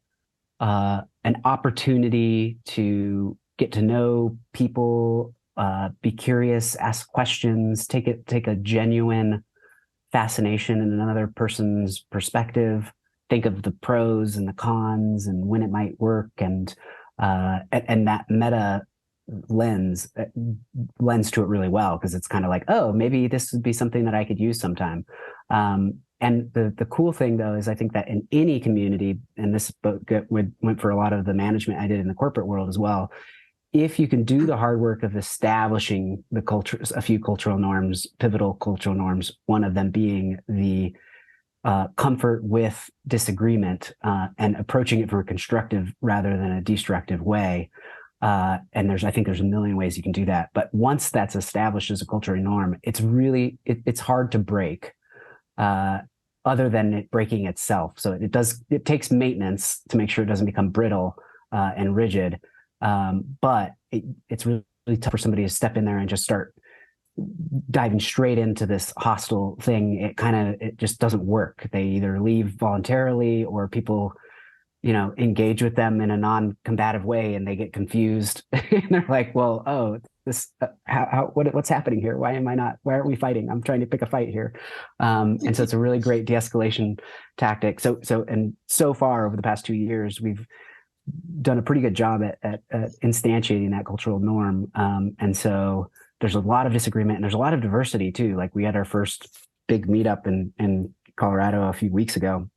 an opportunity to get to know people, be curious, ask questions, take a genuine fascination in another person's perspective, think of the pros and the cons and when it might work, and that meta lens to it really well, because it's kind of like, oh, maybe this would be something that I could use sometime. And the cool thing though is I think that in any community, and this book went for a lot of the management I did in the corporate world as well, if you can do the hard work of establishing the cultures, a few cultural norms, pivotal cultural norms, one of them being the comfort with disagreement, and approaching it from a constructive rather than a destructive way. And I think there's a million ways you can do that. But once that's established as a cultural norm, it's really, it's hard to break, other than it breaking itself. So it takes maintenance to make sure it doesn't become brittle and rigid. But it's really tough for somebody to step in there and just start diving straight into this hostile thing. It just doesn't work. They either leave voluntarily, or people, engage with them in a non-combative way, and they get confused. And they're like, well, oh, this, what's happening here? Why aren't we fighting? I'm trying to pick a fight here. And so it's a really great de-escalation tactic. So far over the past 2 years, we've done a pretty good job at instantiating that cultural norm. And so there's a lot of disagreement, and there's a lot of diversity too. Like, we had our first big meetup in Colorado a few weeks ago,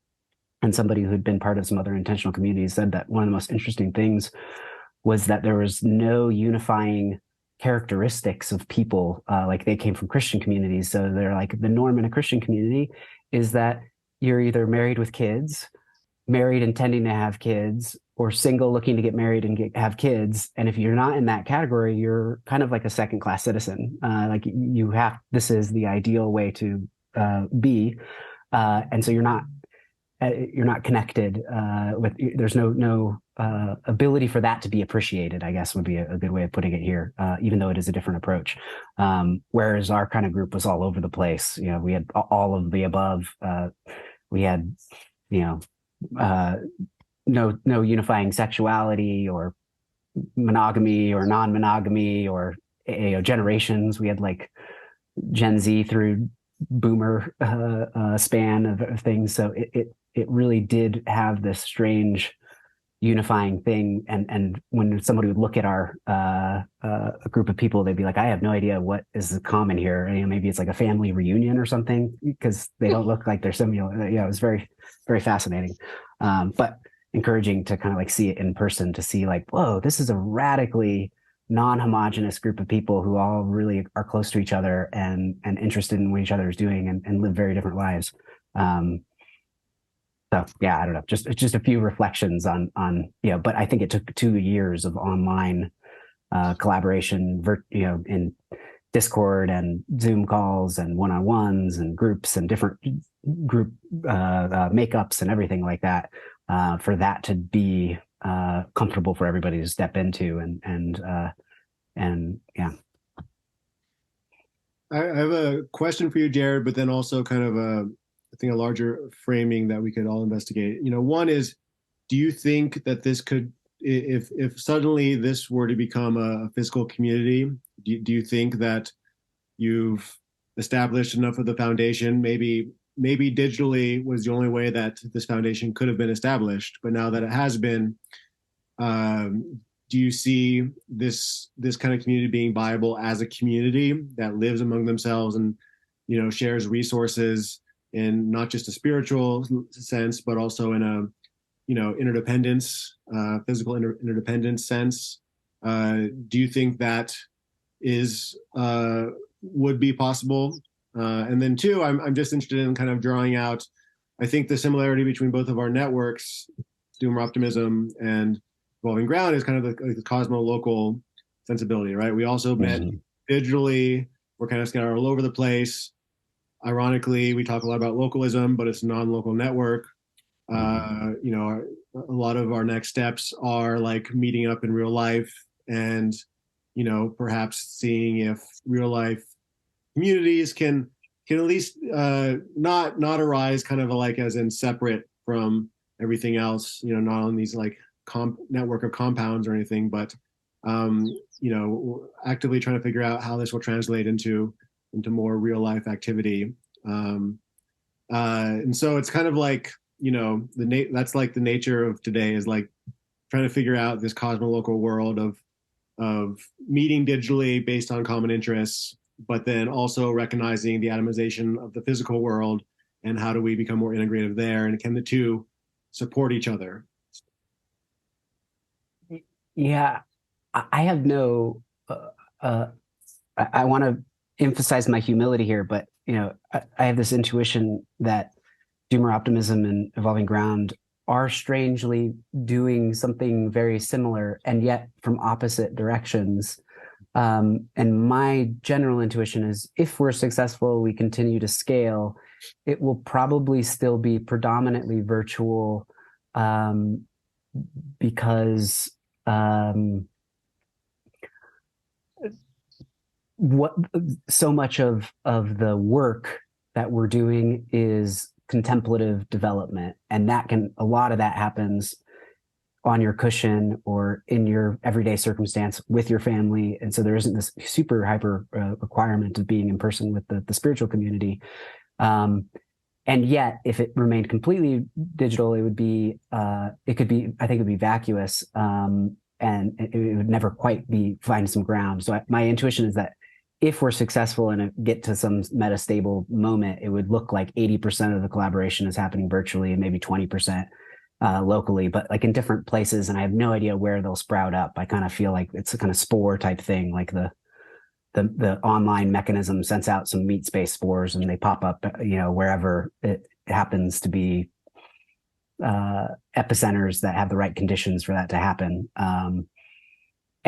and somebody who'd been part of some other intentional communities said that one of the most interesting things was that there was no unifying characteristics of people. Like, they came from Christian communities. So they're like, the norm in a Christian community is that you're either married with kids, married intending to have kids, or single looking to get married and have kids. And if you're not in that category, you're kind of like a second-class citizen. This is the ideal way to be. And so you're not connected there's no ability for that to be appreciated, I guess would be a good way of putting it here, even though it is a different approach. Whereas our kind of group was all over the place. We had all of the above. We had, no unifying sexuality or monogamy or non-monogamy or generations. We had like Gen Z through boomer span of things. So it really did have this strange unifying thing. And when somebody would look at our a group of people, they'd be like, I have no idea what is common here. Maybe it's like a family reunion or something, because they don't look like they're similar. It was very, very fascinating. But encouraging to kind of like see it in person, to see like, whoa, this is a radically non-homogenous group of people who all really are close to each other and interested in what each other is doing, and live very different lives. So yeah, I don't know, just a few reflections on, but I think it took 2 years of online collaboration, in Discord and Zoom calls and one-on-ones and groups and different group makeups and everything like that, for that to be comfortable for everybody to step into, and yeah. I have a question for you, Jared, but then also kind of I think a larger framing that we could all investigate. One is, do you think that this could, if suddenly this were to become a physical community, do you think that you've established enough of the foundation? Maybe digitally was the only way that this foundation could have been established, but now that it has been, do you see this kind of community being viable as a community that lives among themselves and, shares resources in not just a spiritual sense, but also in a, interdependence, physical interdependence sense? Do you think that would be possible? And then two, I'm just interested in kind of drawing out, I think, the similarity between both of our networks, Doomer Optimism and Evolving Ground is kind of like the cosmo-local sensibility, right? We also met digitally. We're kind of scattered all over the place. Ironically, we talk a lot about localism, but it's a non-local network. You know, a lot of our next steps are like meeting up in real life and, you know, perhaps seeing if real life communities can at least not arise kind of like as in separate from everything else, you know, not on these like network of compounds or anything, but you know, actively trying to figure out how this will translate into more real life activity. And so it's kind of like, you know, that's like the nature of today, is like trying to figure out this cosmolocal world of meeting digitally based on common interests, but then also recognizing the atomization of the physical world and how do we become more integrative there, and can the two support each other? Yeah, I have no. I want to emphasize my humility here, but you know, I have this intuition that doomer optimism and evolving ground are strangely doing something very similar, and yet from opposite directions. And my general intuition is, if we're successful, we continue to scale, it will probably still be predominantly virtual, because what so much of the work that we're doing is contemplative development, and a lot of that happens on your cushion or in your everyday circumstance with your family, and so there isn't this super hyper requirement of being in person with the spiritual community. And yet, if it remained completely digital, it would be I think it'd be vacuous, and it would never quite find some ground. So my intuition is that if we're successful and get to some metastable moment, it would look like 80% of the collaboration is happening virtually and maybe 20% locally, but like in different places. And I have no idea where they'll sprout up. I kind of feel like it's a kind of spore type thing, like the online mechanism sends out some meat space spores and they pop up, you know, wherever it happens to be epicenters that have the right conditions for that to happen.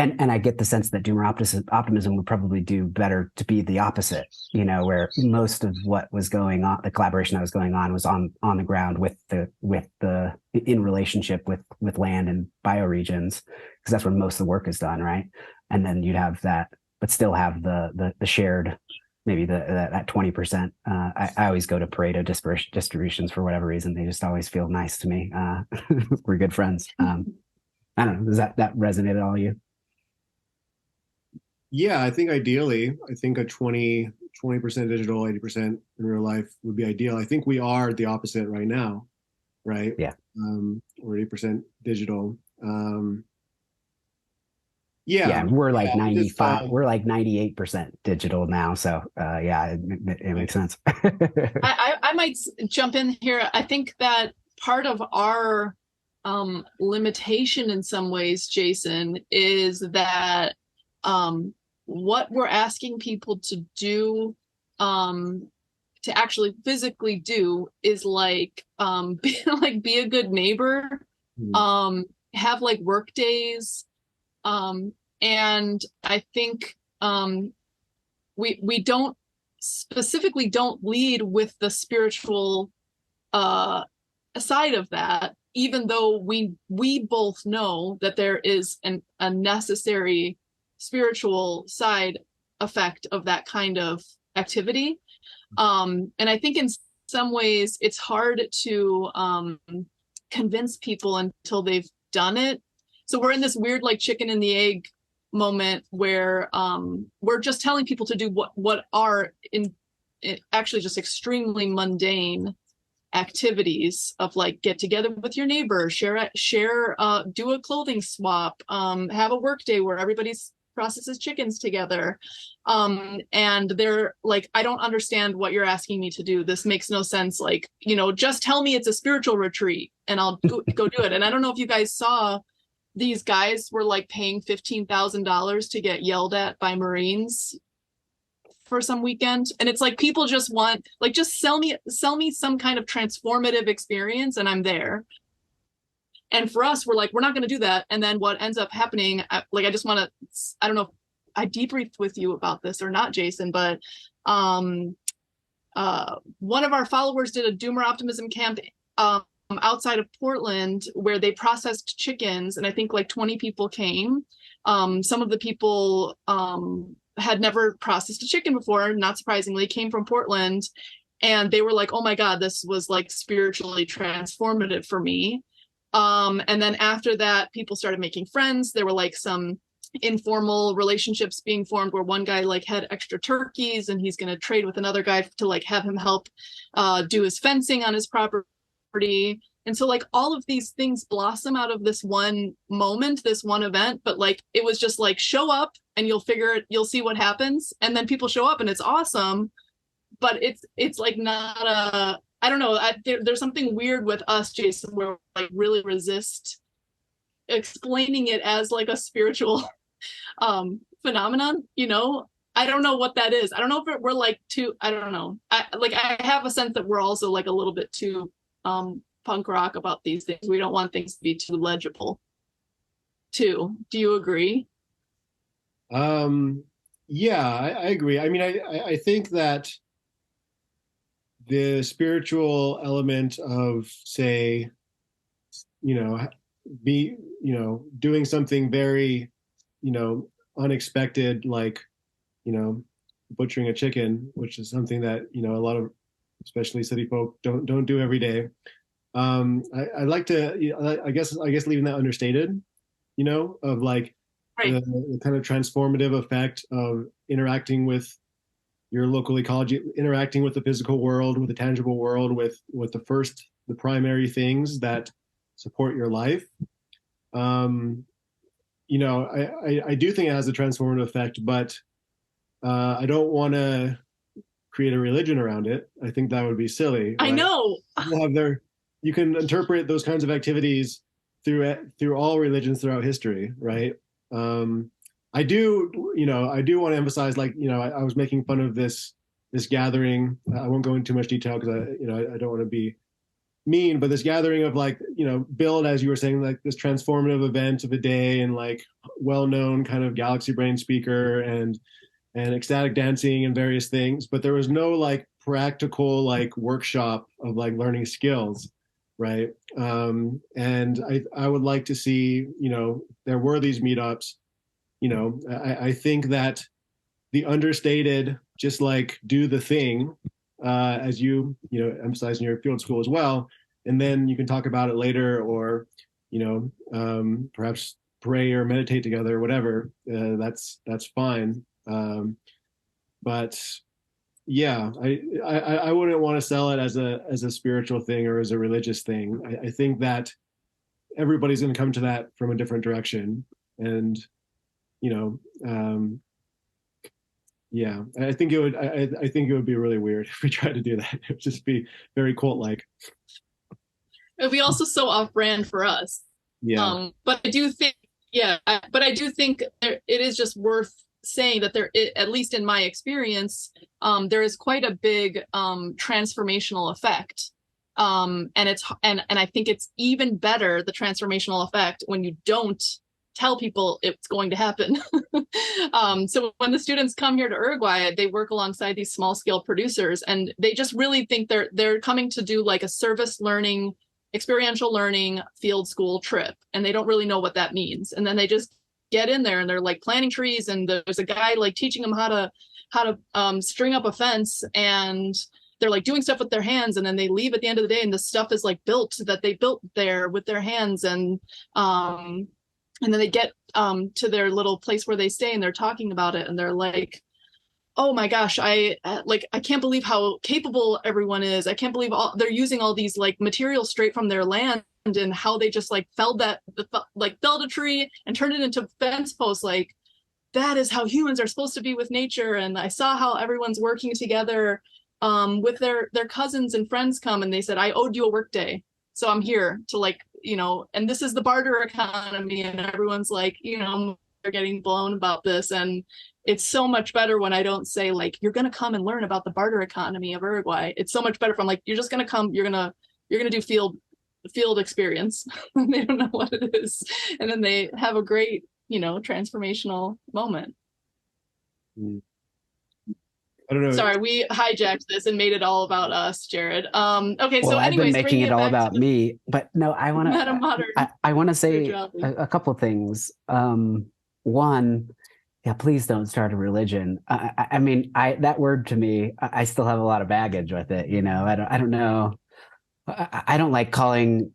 And I get the sense that doomer optimism would probably do better to be the opposite, you know, where most of what was going on, the collaboration that was going on, was on the ground in relationship with land and bioregions, because that's where most of the work is done, right? And then you'd have that, but still have the shared, maybe that 20%. I always go to Pareto distributions for whatever reason. They just always feel nice to me. We're good friends. I don't know. Does that resonate at all, you? Yeah, I think ideally, I think a 20% digital, 80% in real life would be ideal. I think we are the opposite right now, right? Yeah. Or 80% digital. Yeah, we're like 95, we're like 98% digital now. So yeah, it makes sense. I might jump in here. I think that part of our limitation in some ways, Jason, is that what we're asking people to do, to actually physically do, is like be a good neighbor, have like work days, and I think we don't specifically don't lead with the spiritual side of that, even though we both know that there is a necessary spiritual side effect of that kind of activity. And I think in some ways it's hard to convince people until they've done it. So we're in this weird like chicken and the egg moment where we're just telling people to do what are actually just extremely mundane activities of like get together with your neighbor, share do a clothing swap, have a work day where everybody's processes chickens together, and they're like, I don't understand what you're asking me to do. This makes no sense. Like, you know, just tell me it's a spiritual retreat and I'll go do it. And I don't know if you guys saw, these guys were like paying $15,000 to get yelled at by Marines for some weekend. And it's like, people just want, like, just sell me some kind of transformative experience and I'm there. And for us, we're like, we're not going to do that. And then what ends up happening, like, I just want to, I don't know if I debriefed with you about this or not, Jason, but one of our followers did a Doomer Optimism camp outside of Portland where they processed chickens. And I think like 20 people came. Some of the people had never processed a chicken before, not surprisingly, came from Portland. And they were like, oh my God, this was like spiritually transformative for me. And then after that, people started making friends. There were like some informal relationships being formed where one guy like had extra turkeys and he's going to trade with another guy to like have him help do his fencing on his property. And so like all of these things blossom out of this one moment, this one event, but like it was just like show up and you'll see what happens. And then people show up and it's awesome, but it's like not a, I don't know, there's something weird with us, Jason, where we like really resist explaining it as like a spiritual phenomenon, you know? I don't know what that is. I don't know if we're like too, I don't know. I have a sense that we're also like a little bit too punk rock about these things. We don't want things to be too legible too. Do you agree? Yeah, I agree. I mean, I think that the spiritual element of, say, doing something very, unexpected, like, butchering a chicken, which is something that, a lot of, especially city folk don't do every day. I like to, I guess leaving that understated, of like Right. the kind of transformative effect of interacting with your local ecology, interacting with the physical world, with the tangible world, with the primary things that support your life. I do think it has a transformative effect, but I don't want to create a religion around it. I think that would be silly. I right? know. You can interpret those kinds of activities through all religions throughout history, right? I do want to emphasize, like, I was making fun of this gathering. I won't go into too much detail because I don't want to be mean, but this gathering of, like, build, as you were saying, like this transformative event of a day, and like well-known kind of galaxy brain speaker and ecstatic dancing and various things, but there was no like practical like workshop of like learning skills, right? And I would like to see, there were these meetups. I think that the understated, just like do the thing, as you emphasize in your field school as well, and then you can talk about it later, or perhaps pray or meditate together or whatever. That's fine. But yeah, I wouldn't want to sell it as a spiritual thing or as a religious thing. I think that everybody's going to come to that from a different direction, and yeah, I think it would be really weird if we tried to do that. It would just be very cult-like. It'd be also so off-brand for us. Yeah. But I do think, it is just worth saying that at least in my experience, there is quite a big transformational effect. And I think it's even better, the transformational effect, when you don't tell people it's going to happen. So when the students come here to Uruguay, they work alongside these small scale producers, and they just really think they're coming to do like a service learning, experiential learning field school trip, and they don't really know what that means. And then they just get in there and they're like planting trees, and there's a guy like teaching them how to string up a fence, and they're like doing stuff with their hands, and then they leave at the end of the day and the stuff is like that they built there with their hands. And then they get to their little place where they stay, and they're talking about it, and they're like, oh my gosh, I can't believe how capable everyone is. I can't believe they're using all these like materials straight from their land, and how they just like felled a tree and turned it into fence posts. Like, that is how humans are supposed to be with nature. And I saw how everyone's working together with their cousins and friends come, and they said, I owed you a work day, so I'm here to like, and this is the barter economy, and everyone's like, they're getting blown about this. And it's so much better when I don't say like, you're going to come and learn about the barter economy of Uruguay. It's so much better if I'm like, you're just going to come, you're going to do field field experience. They don't know what it is. And then they have a great, transformational moment. I don't know. Sorry, we hijacked this and made it all about us, Jared. Okay, well, so I've been anyways, making it all about me, but no, I want to. Metamodern. I want to say a couple things. One, yeah, please don't start a religion. I mean, that word to me, I still have a lot of baggage with it. I don't know. I don't like calling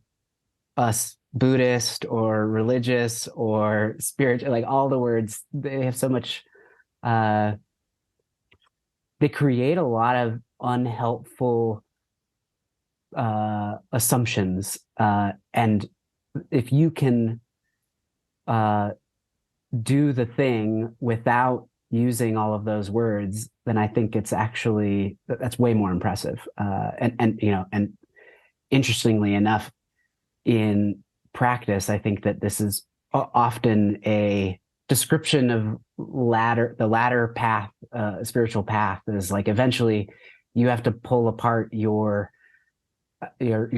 us Buddhist or religious or spiritual. Like all the words, they have so much. They create a lot of unhelpful assumptions, and if you can do the thing without using all of those words, then I think that's way more impressive. And interestingly enough, in practice, I think that this is often a description of the latter path, spiritual path, is like eventually you have to pull apart your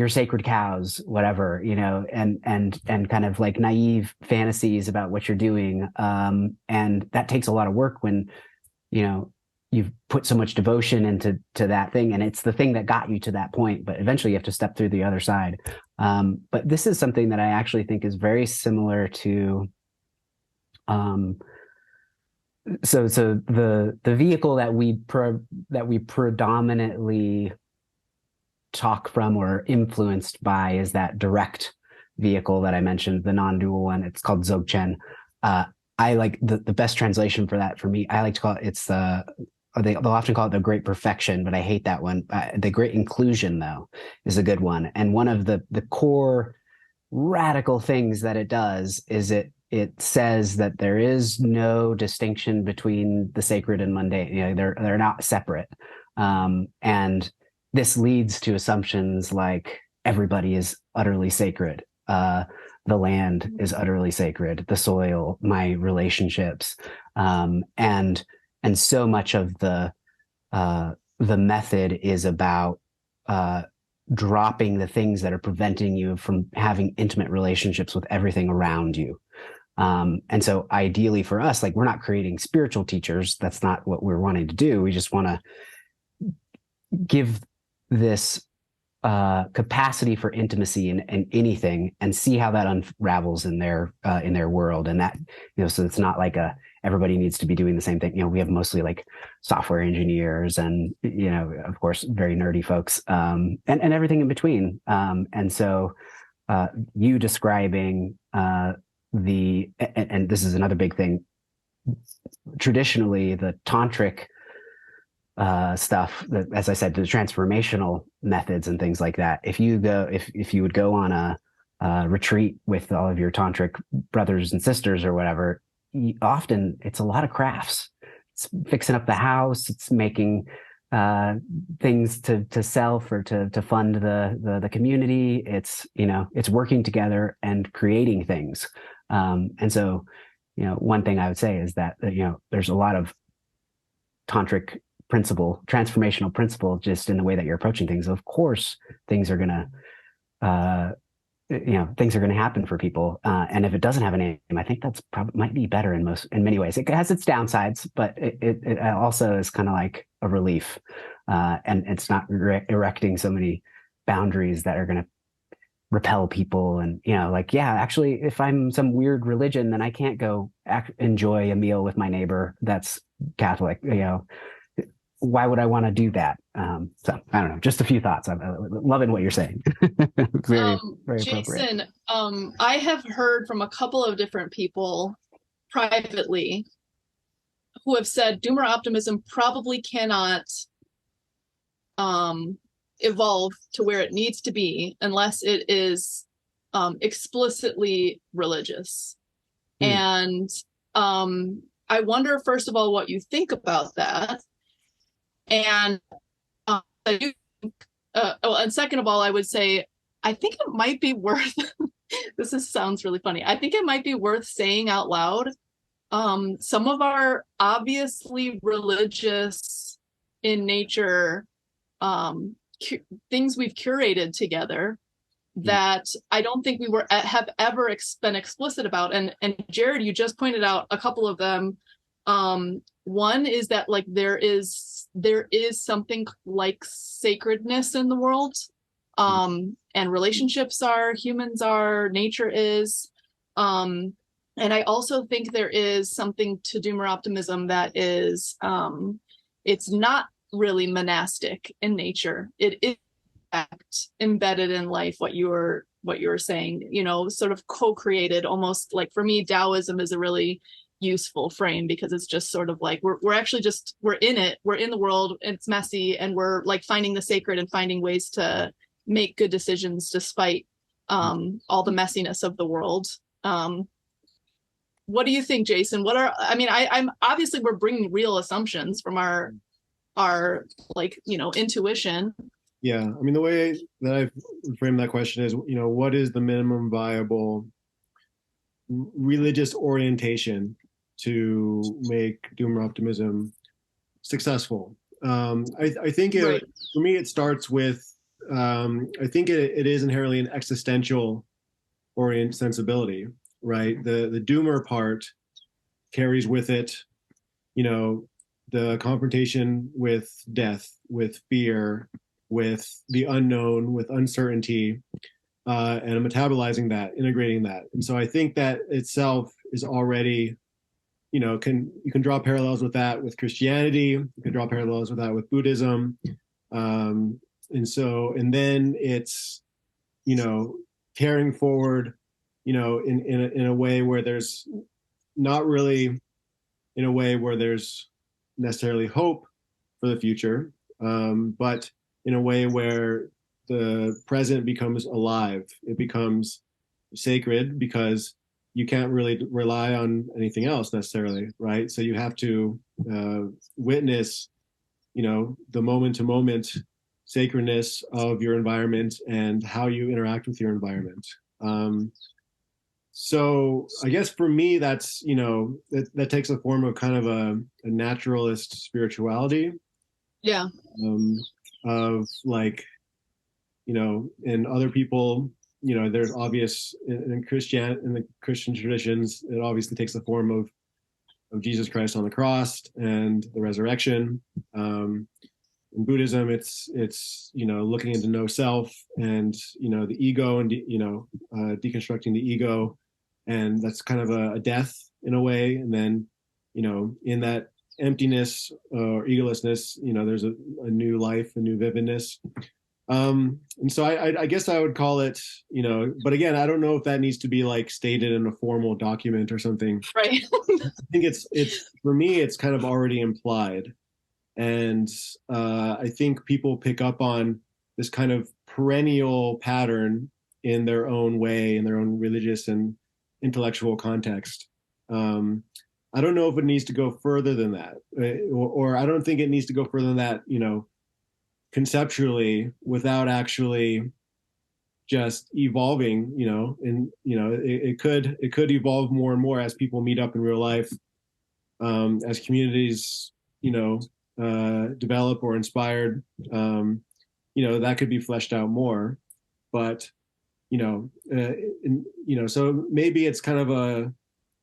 sacred cows, whatever, and kind of like naive fantasies about what you're doing. And that takes a lot of work when, you've put so much devotion into that thing, and it's the thing that got you to that point, but eventually you have to step through the other side. But this is something that I actually think is very similar to, so the vehicle that we predominantly talk from or influenced by is that direct vehicle that I mentioned, the non-dual one. It's called Dzogchen. I like the best translation for that for me. I like to call it, they'll often call it the great perfection, but I hate that one. The great inclusion, though, is a good one. And one of the core radical things that it does is it says that there is no distinction between the sacred and mundane. They're not separate. And this leads to assumptions like everybody is utterly sacred. The land is utterly sacred, the soil, my relationships. And so much of the method is about dropping the things that are preventing you from having intimate relationships with everything around you. And so ideally for us, like, we're not creating spiritual teachers. That's not what we're wanting to do. We just want to give this capacity for intimacy in anything and see how that unravels in their world. And that, so it's not like everybody needs to be doing the same thing. We have mostly like software engineers and, of course, very nerdy folks, and everything in between. And so you describing and this is another big thing, traditionally the tantric stuff, that, as I said, the transformational methods and things like that. If you would go on a retreat with all of your tantric brothers and sisters or whatever, often it's a lot of crafts. It's fixing up the house. It's making things to sell to fund the community. It's it's working together and creating things. And so one thing I would say is that there's a lot of tantric transformational principle just in the way that you're approaching things. Of course, things are gonna happen for people, and if it doesn't have a name, I think that's might be better in many ways. It has its downsides, but it also is kind of like a relief, and it's not erecting so many boundaries that are going to repel people. And actually, if I'm some weird religion, then I can't go enjoy a meal with my neighbor that's Catholic. Why would I want to do that? So I don't know, just a few thoughts. I'm loving what you're saying. very Jason, I have heard from a couple of different people privately who have said doomer optimism probably cannot evolve to where it needs to be unless it is explicitly religious. And I wonder, first of all, what you think about that. And and second of all, I would say, I think it might be worth, sounds really funny. I think it might be worth saying out loud, some of our obviously religious in nature things we've curated together that I don't think we have ever been explicit about. And Jared, you just pointed out a couple of them. One is that like there is something like sacredness in the world, and relationships are, humans are, nature is. And I also think there is something to doomer optimism that is, it's not really monastic in nature. It is embedded in life, what you were saying, sort of co-created, almost like, for me, Taoism is a really useful frame, because it's just sort of like we're actually just, we're in the world, and it's messy, and we're like finding the sacred and finding ways to make good decisions despite all the messiness of the world. What do you think, Jason? I'm obviously, we're bringing real assumptions from our like, intuition. Yeah, I mean, the way that I frame that question is, what is the minimum viable religious orientation to make doomer optimism successful? I think Right. for me, it starts with, I think it is inherently an existential orient sensibility, right? The doomer part carries with it, the confrontation with death, with fear, with the unknown, with uncertainty, and metabolizing that, integrating that. And so I think that itself is already, you can draw parallels with that with Christianity. You can draw parallels with that with Buddhism. And then it's, carrying forward, in a way where there's not really in a way where there's necessarily hope for the future, but in a way where the present becomes alive. It becomes sacred, because you can't really rely on anything else necessarily, right? So you have to witness, the moment to moment sacredness of your environment and how you interact with your environment. So I guess for me, that's, that takes a form of kind of a naturalist spirituality. Yeah. Of like, in other people, there's obvious in the Christian traditions, it obviously takes the form of Jesus Christ on the cross and the resurrection. In Buddhism, it's looking into no self and the ego, and deconstructing the ego, and that's kind of a death in a way. And then in that emptiness or egolessness, there's a new life, a new vividness. And so I guess I would call it, but again, I don't know if that needs to be like stated in a formal document or something. Right. I think it's for me, it's kind of already implied. And I think people pick up on this kind of perennial pattern in their own way, in their own religious and intellectual context. I don't know if it needs to go further than that, or I don't think it needs to go further than that, conceptually, without actually just evolving, and it could evolve more and more as people meet up in real life, as communities, develop or inspired, that could be fleshed out more. But so maybe it's kind of an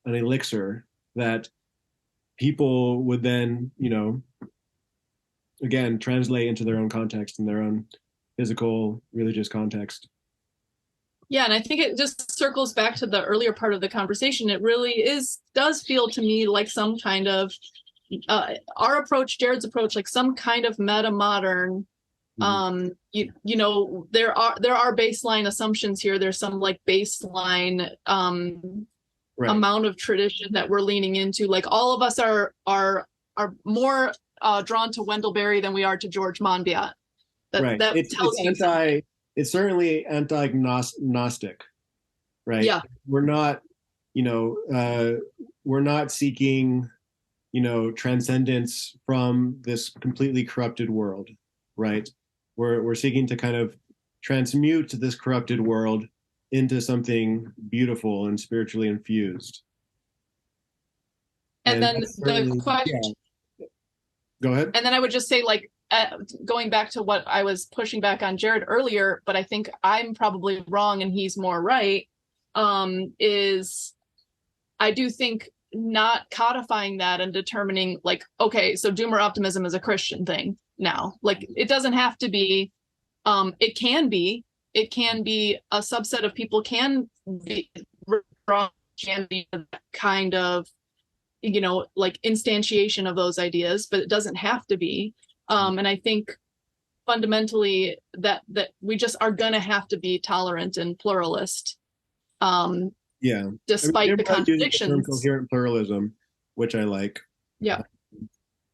elixir that people would then, again, translate into their own context and their own physical, religious context. Yeah, and I think it just circles back to the earlier part of the conversation. It really does feel to me like some kind of our approach, Jared's approach, like some kind of metamodern. There are baseline assumptions here. There's some like baseline amount of tradition that we're leaning into. Like all of us are more drawn to Wendell Berry than we are to George Monbiot. That tells you something. It's certainly anti-Gnostic, right? Yeah. We're not seeking, transcendence from this completely corrupted world, right? We're seeking to kind of transmute this corrupted world into something beautiful and spiritually infused. And then the question. Yeah. Go ahead. And then I would just say, like, going back to what I was pushing back on Jared earlier, but I think I'm probably wrong and he's more right, is I do think not codifying that and determining like, okay, so doomer optimism is a Christian thing now. Like it doesn't have to be, it can be a subset of people can be kind of, you know, like instantiation of those ideas, but it doesn't have to be. And I think fundamentally that we just are going to have to be tolerant and pluralist. Despite the contradictions. The coherent pluralism, which I like. Yeah.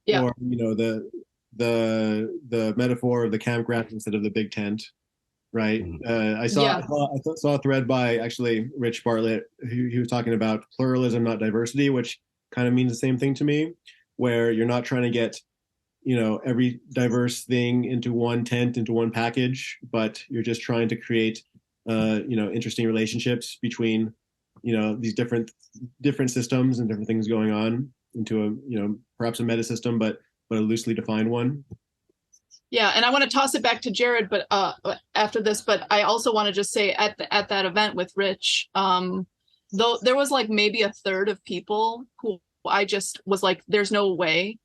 Or, you know, the metaphor of the campground instead of the big tent, right? I saw a thread by actually Rich Bartlett. He was talking about pluralism, not diversity, which kind of means the same thing to me, where you're not trying to get, you know, every diverse thing into one tent, into one package, but you're just trying to create, you know, interesting relationships between, you know, these different systems and different things going on into a, you know, perhaps a meta system, but a loosely defined one. Yeah, and I want to toss it back to Jared, but after this, but I also want to just say at that event with Rich, though there was like maybe a third of people who I just was like, there's no way.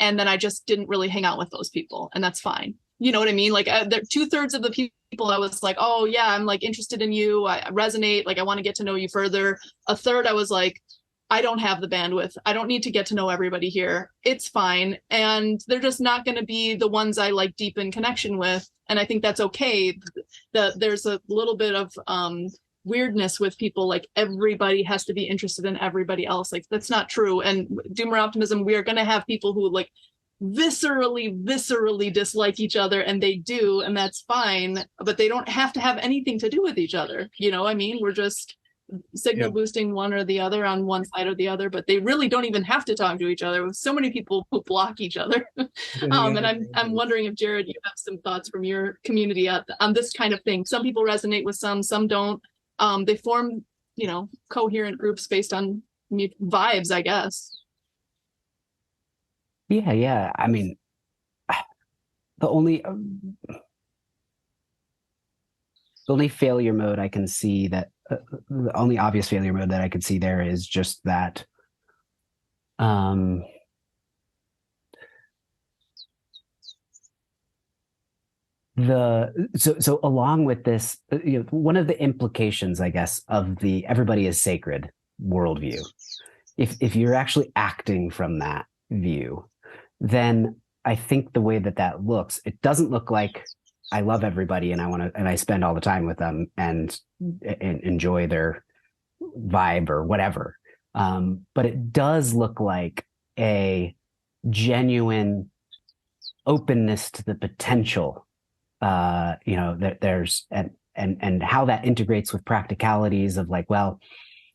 And then I just didn't really hang out with those people, and that's fine. You know what I mean? Like 2/3 of the people I was like, oh yeah, I'm like interested in you. I resonate. Like I want to get to know you further. A third I was like, I don't have the bandwidth. I don't need to get to know everybody here. It's fine. And they're just not going to be the ones I like deepen connection with. And I think that's okay. There's a little bit of weirdness with people, like everybody has to be interested in everybody else. Like that's not true. And doomer optimism, we are going to have people who like viscerally dislike each other, and they do, and that's fine, but they don't have to have anything to do with each other. You know what I mean? We're just signal boosting one or the other on one side or the other, but they really don't even have to talk to each other. With so many people who block each other. And I'm wondering if Jared, you have some thoughts from your community on this kind of thing. Some people resonate with some don't. They form, you know, coherent groups based on vibes, I guess. Yeah. I mean, the only failure mode I can see that the only obvious failure mode that I could see there is just that so along with this, you know, one of the implications, I guess, of the everybody is sacred worldview, if you're actually acting from that view, then I think the way that looks, it doesn't look like I love everybody and I spend all the time with them and enjoy their vibe or whatever. But it does look like a genuine openness to the potential, you know, that there's, and how that integrates with practicalities of like, well,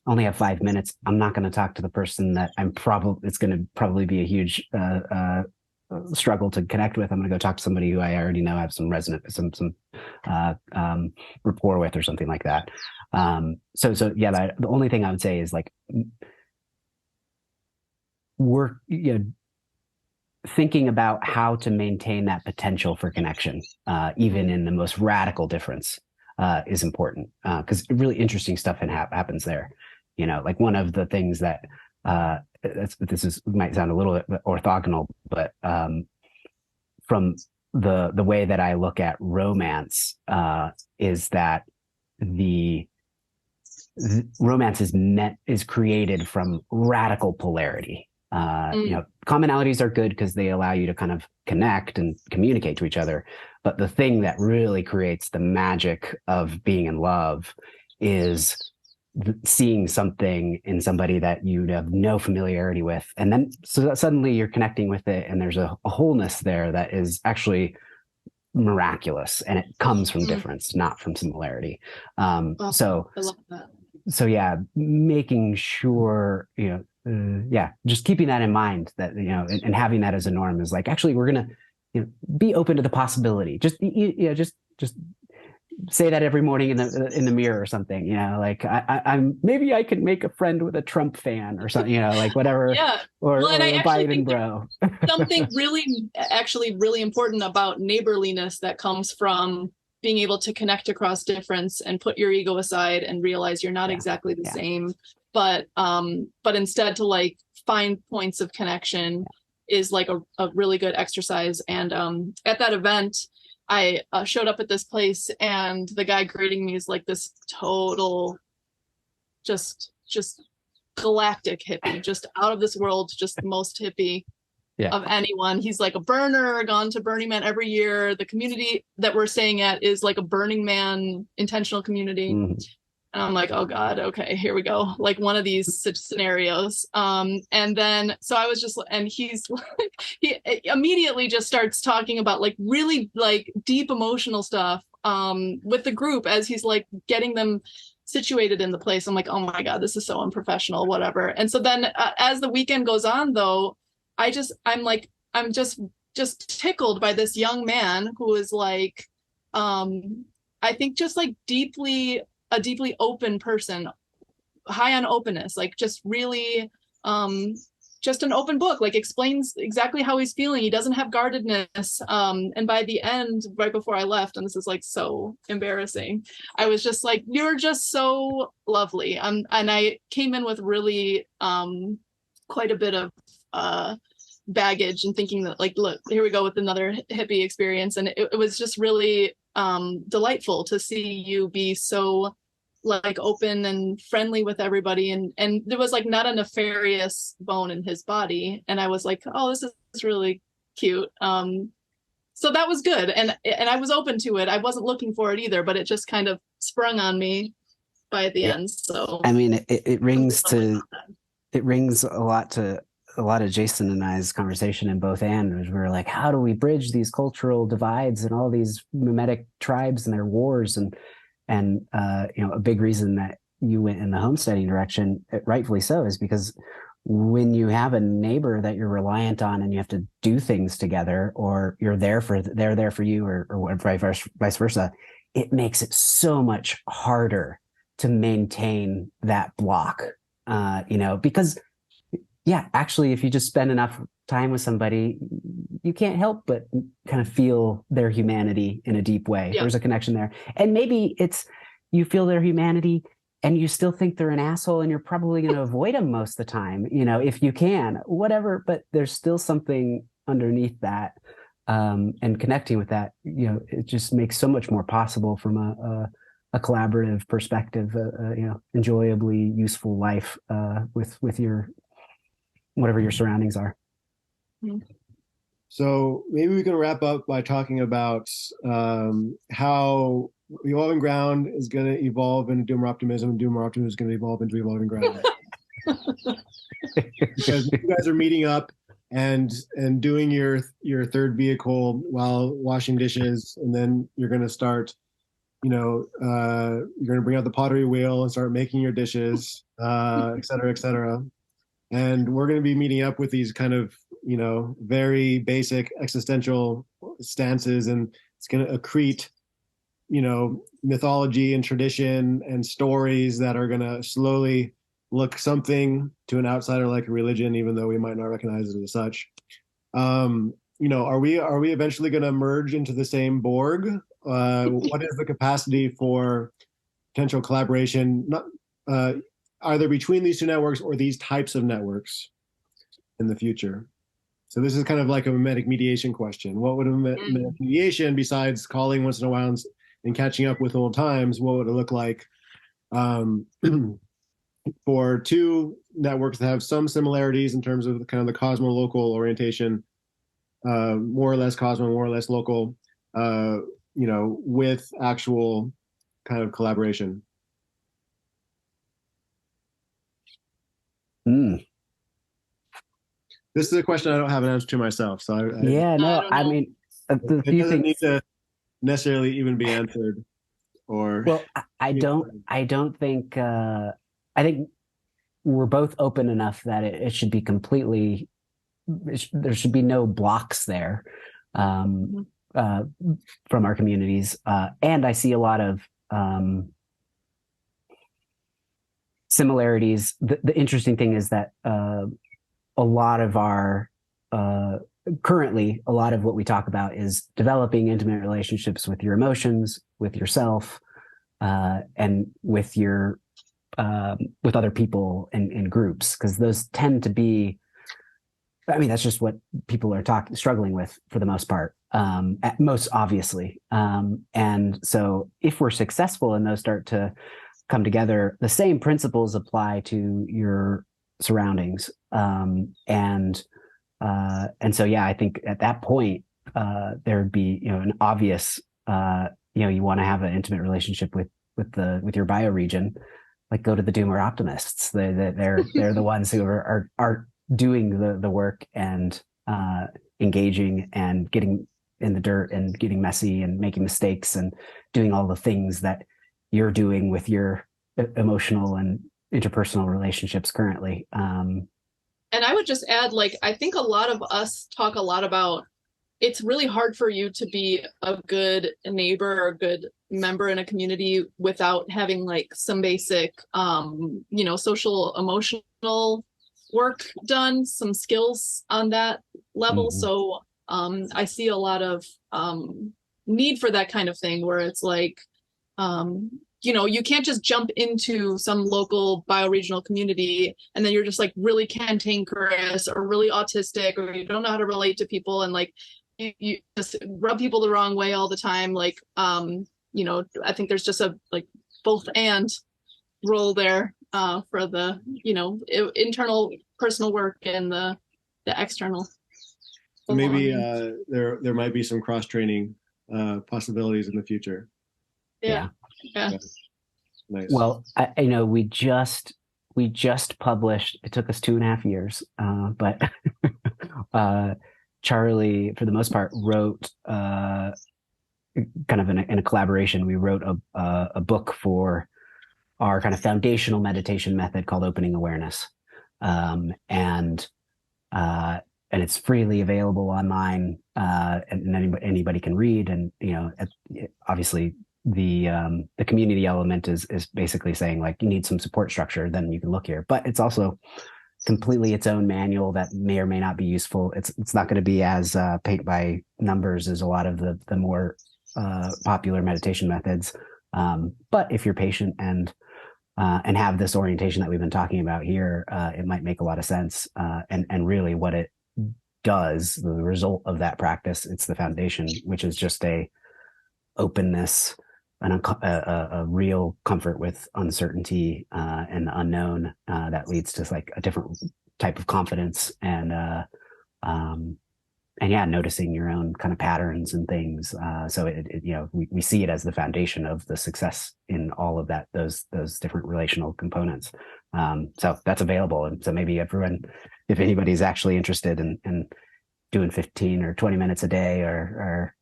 I only have 5 minutes. I'm not going to talk to the person that it's going to probably be a huge, struggle to connect with. I'm going to go talk to somebody who I already know, have some rapport with or something like that. So yeah, the only thing I would say is like, we're, you know, thinking about how to maintain that potential for connection, even in the most radical difference, is important, because really interesting stuff happens there. You know, like one of the things that, might sound a little bit orthogonal, but from the way that I look at romance, is that the romance is created from radical polarity. You know, commonalities are good because they allow you to kind of connect and communicate to each other. But the thing that really creates the magic of being in love is seeing something in somebody that you have no familiarity with. And then so suddenly you're connecting with it, and there's a wholeness there that is actually miraculous, and it comes from difference, not from similarity. So I love that. So yeah, making sure, you know, just keeping that in mind, that, you know, and having that as a norm is like, actually, we're going to, you know, be open to the possibility. Just say that every morning in the mirror or something, like I'm maybe I could make a friend with a Trump fan or something, like whatever. Yeah. or, Well, and or I a actually Biden think bro. something really important about neighborliness that comes from being able to connect across difference and put your ego aside and realize you're not exactly the same, but instead to like find points of connection is like a really good exercise. And at that event, I showed up at this place, and the guy greeting me is like this total, just galactic hippie, just out of this world, just the most hippie of anyone. He's like a burner, gone to Burning Man every year. The community that we're staying at is like a Burning Man intentional community. Mm-hmm. And I'm like, oh God, okay, here we go. Like one of these scenarios. And then, so I was just, and he's like, he immediately just starts talking about like really like deep emotional stuff with the group as he's like getting them situated in the place. I'm like, oh my God, this is so unprofessional, whatever. And so then as the weekend goes on though, I'm just tickled by this young man who is like, I think just like a deeply open person, high on openness, like just really just an open book, like explains exactly how he's feeling. He doesn't have guardedness. And by the end, right before I left, and this is like so embarrassing, I was just like, you're just so lovely. And I came in with really quite a bit of baggage and thinking that like, look, here we go with another hippie experience. And it was just really delightful to see you be so like open and friendly with everybody, and there was like not a nefarious bone in his body, and I was like, oh, this is really cute. So that was good, and I was open to it. I wasn't looking for it either, but it just kind of sprung on me by the end. So I mean, it rings a lot to a lot of Jason and I's conversation in both ends. We were like, how do we bridge these cultural divides and all these mimetic tribes and their wars? And a big reason that you went in the homesteading direction, rightfully so, is because when you have a neighbor that you're reliant on and you have to do things together, or they're there for you, or vice versa, it makes it so much harder to maintain that block. Because actually, if you just spend enough time with somebody, you can't help but kind of feel their humanity in a deep way. Yeah. There's a connection there. And maybe it's, you feel their humanity and you still think they're an asshole, and you're probably going to avoid them most of the time, if you can, whatever, but there's still something underneath that. And connecting with that, it just makes so much more possible from a collaborative perspective, enjoyably useful life with your, whatever your surroundings are. So maybe we can wrap up by talking about how evolving ground is going to evolve into doomer optimism, and doomer optimism is going to evolve into evolving ground. Because you guys are meeting up and doing your third vehicle while washing dishes, and then you're going to start, you're going to bring out the pottery wheel and start making your dishes, et cetera, et cetera. And we're going to be meeting up with these kind of, very basic existential stances, and it's going to accrete, mythology and tradition and stories that are going to slowly look something to an outsider like a religion, even though we might not recognize it as such. Are we eventually going to merge into the same Borg? What is the capacity for potential collaboration, either between these two networks or these types of networks in the future? So this is kind of like a mimetic mediation question. What would a mimetic mediation, besides calling once in a while and catching up with old times, what would it look like for two networks that have some similarities in terms of kind of the cosmo-local orientation, more or less cosmo, more or less local, with actual kind of collaboration? This is a question I don't have an answer to myself. So I mean, it doesn't need to necessarily even be answered. I don't think. I think we're both open enough that it should be completely. There should be no blocks there. from our communities, and I see a lot of similarities. The interesting thing is that a lot of our currently, a lot of what we talk about is developing intimate relationships with your emotions, with yourself, and with your with other people in groups, because those tend to be, I mean, that's just what people are struggling with for the most part, at most obviously. And so if we're successful and those start to come together, the same principles apply to your surroundings. And so, yeah, I think at that point, there'd be, an obvious, you want to have an intimate relationship with your bioregion, like go to the doomer optimists. They're the ones who are doing the work and engaging and getting in the dirt and getting messy and making mistakes and doing all the things that you're doing with your emotional and interpersonal relationships currently. And I would just add, I think a lot of us talk a lot about, it's really hard for you to be a good neighbor or a good member in a community without having some basic, social, emotional work done, some skills on that level. Mm-hmm. So I see a lot of need for that kind of thing where it's you can't just jump into some local bioregional community and then you're just really cantankerous or really autistic, or you don't know how to relate to people, and you just rub people the wrong way all the time. I think there's just a both and role there for the internal personal work and the external. So maybe there might be some cross training possibilities in the future. Yeah. Nice. Well, we just published, it took us 2.5 years, but Charlie, for the most part, wrote kind of in a collaboration. We wrote a book for our kind of foundational meditation method called Opening Awareness, and it's freely available online, and anybody can read. And obviously, the community element is basically saying you need some support structure, then you can look here. But it's also completely its own manual that may or may not be useful. It's not going to be as paint by numbers as a lot of the more popular meditation methods. But if you're patient and have this orientation that we've been talking about here, it might make a lot of sense. And really what it does, the result of that practice, it's the foundation, which is just a openness and a real comfort with uncertainty and the unknown that leads to a different type of confidence and noticing your own kind of patterns and things. So we see it as the foundation of the success in all of that, those different relational components. So that's available. And so maybe everyone, if anybody's actually interested in doing 15 or 20 minutes a day or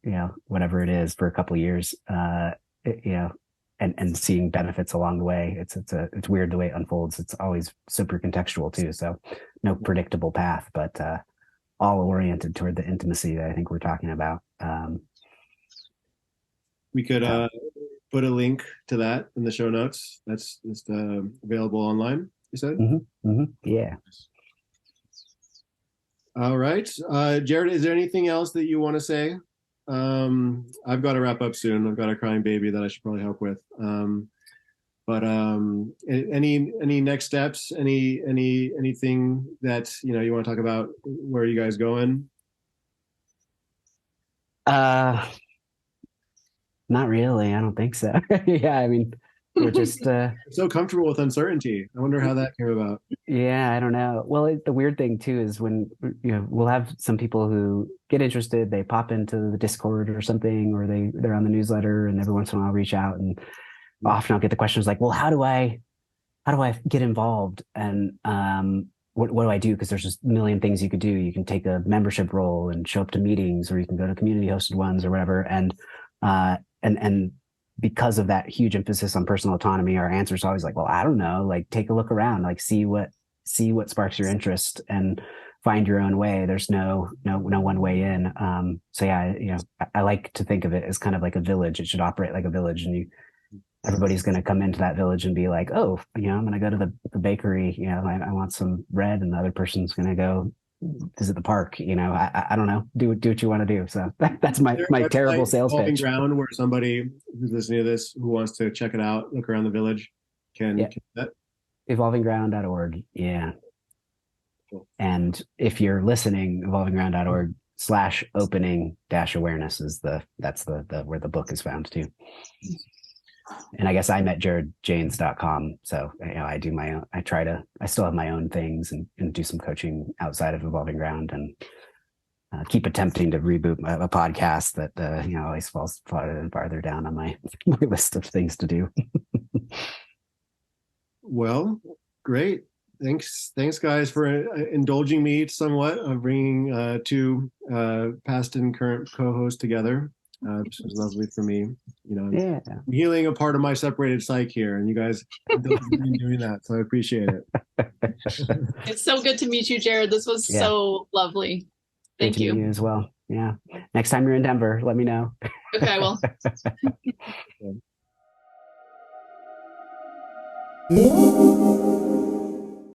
whatever it is for a couple of years, and seeing benefits along the way. It's weird the way it unfolds. It's always super contextual too. So no predictable path, but all oriented toward the intimacy that I think we're talking about. We could put a link to that in the show notes. That's just available online, you said? Mm-hmm. Mm-hmm. Yeah. All right. Jared, is there anything else that you want to say? I've got to wrap up soon. I've got a crying baby that I should probably help with. But any next steps? Anything that you want to talk about? Where are you guys going? Not really. I don't think so. Yeah, I mean, we're just so comfortable with uncertainty. I wonder how that came about. Yeah, I don't know. Well, the weird thing too is when we'll have some people who get interested, they pop into the Discord or something, or they're on the newsletter, and every once in a while I'll reach out, and often I'll get the questions like, well, how do I get involved? And what do I do? Because there's just a million things you could do. You can take a membership role and show up to meetings, or you can go to community hosted ones or whatever. And because of that huge emphasis on personal autonomy, our answer is always well, I don't know, take a look around, see what sparks your interest. And find your own way. There's no one way in. So yeah, I like to think of it as kind of like a village. It should operate like a village, and everybody's going to come into that village and be like, oh, I'm going to go to the bakery. I want some bread, and the other person's going to go visit the park. I don't know. Do what you want to do. So that's my terrible sales pitch. Ground where somebody who's listening to this who wants to check it out, look around the village, can that? Evolvingground.org. Yeah. Cool. And if you're listening, evolvingground.org/opening-awareness is that's the where the book is found too. And I guess I met jaredjanes.com. So, I do my own, I still have my own things and do some coaching outside of Evolving Ground, and keep attempting to reboot a podcast that, always falls farther and farther down on my list of things to do. Well, great. Thanks guys for indulging me somewhat of bringing two past and current co-hosts together. This was lovely for me. I'm healing a part of my separated psyche here, and you guys have been doing that, so I appreciate it. It's so good to meet you, Jared. This was so lovely. Thank you. You as well. Yeah. Next time you're in Denver, let me know. Okay, I will.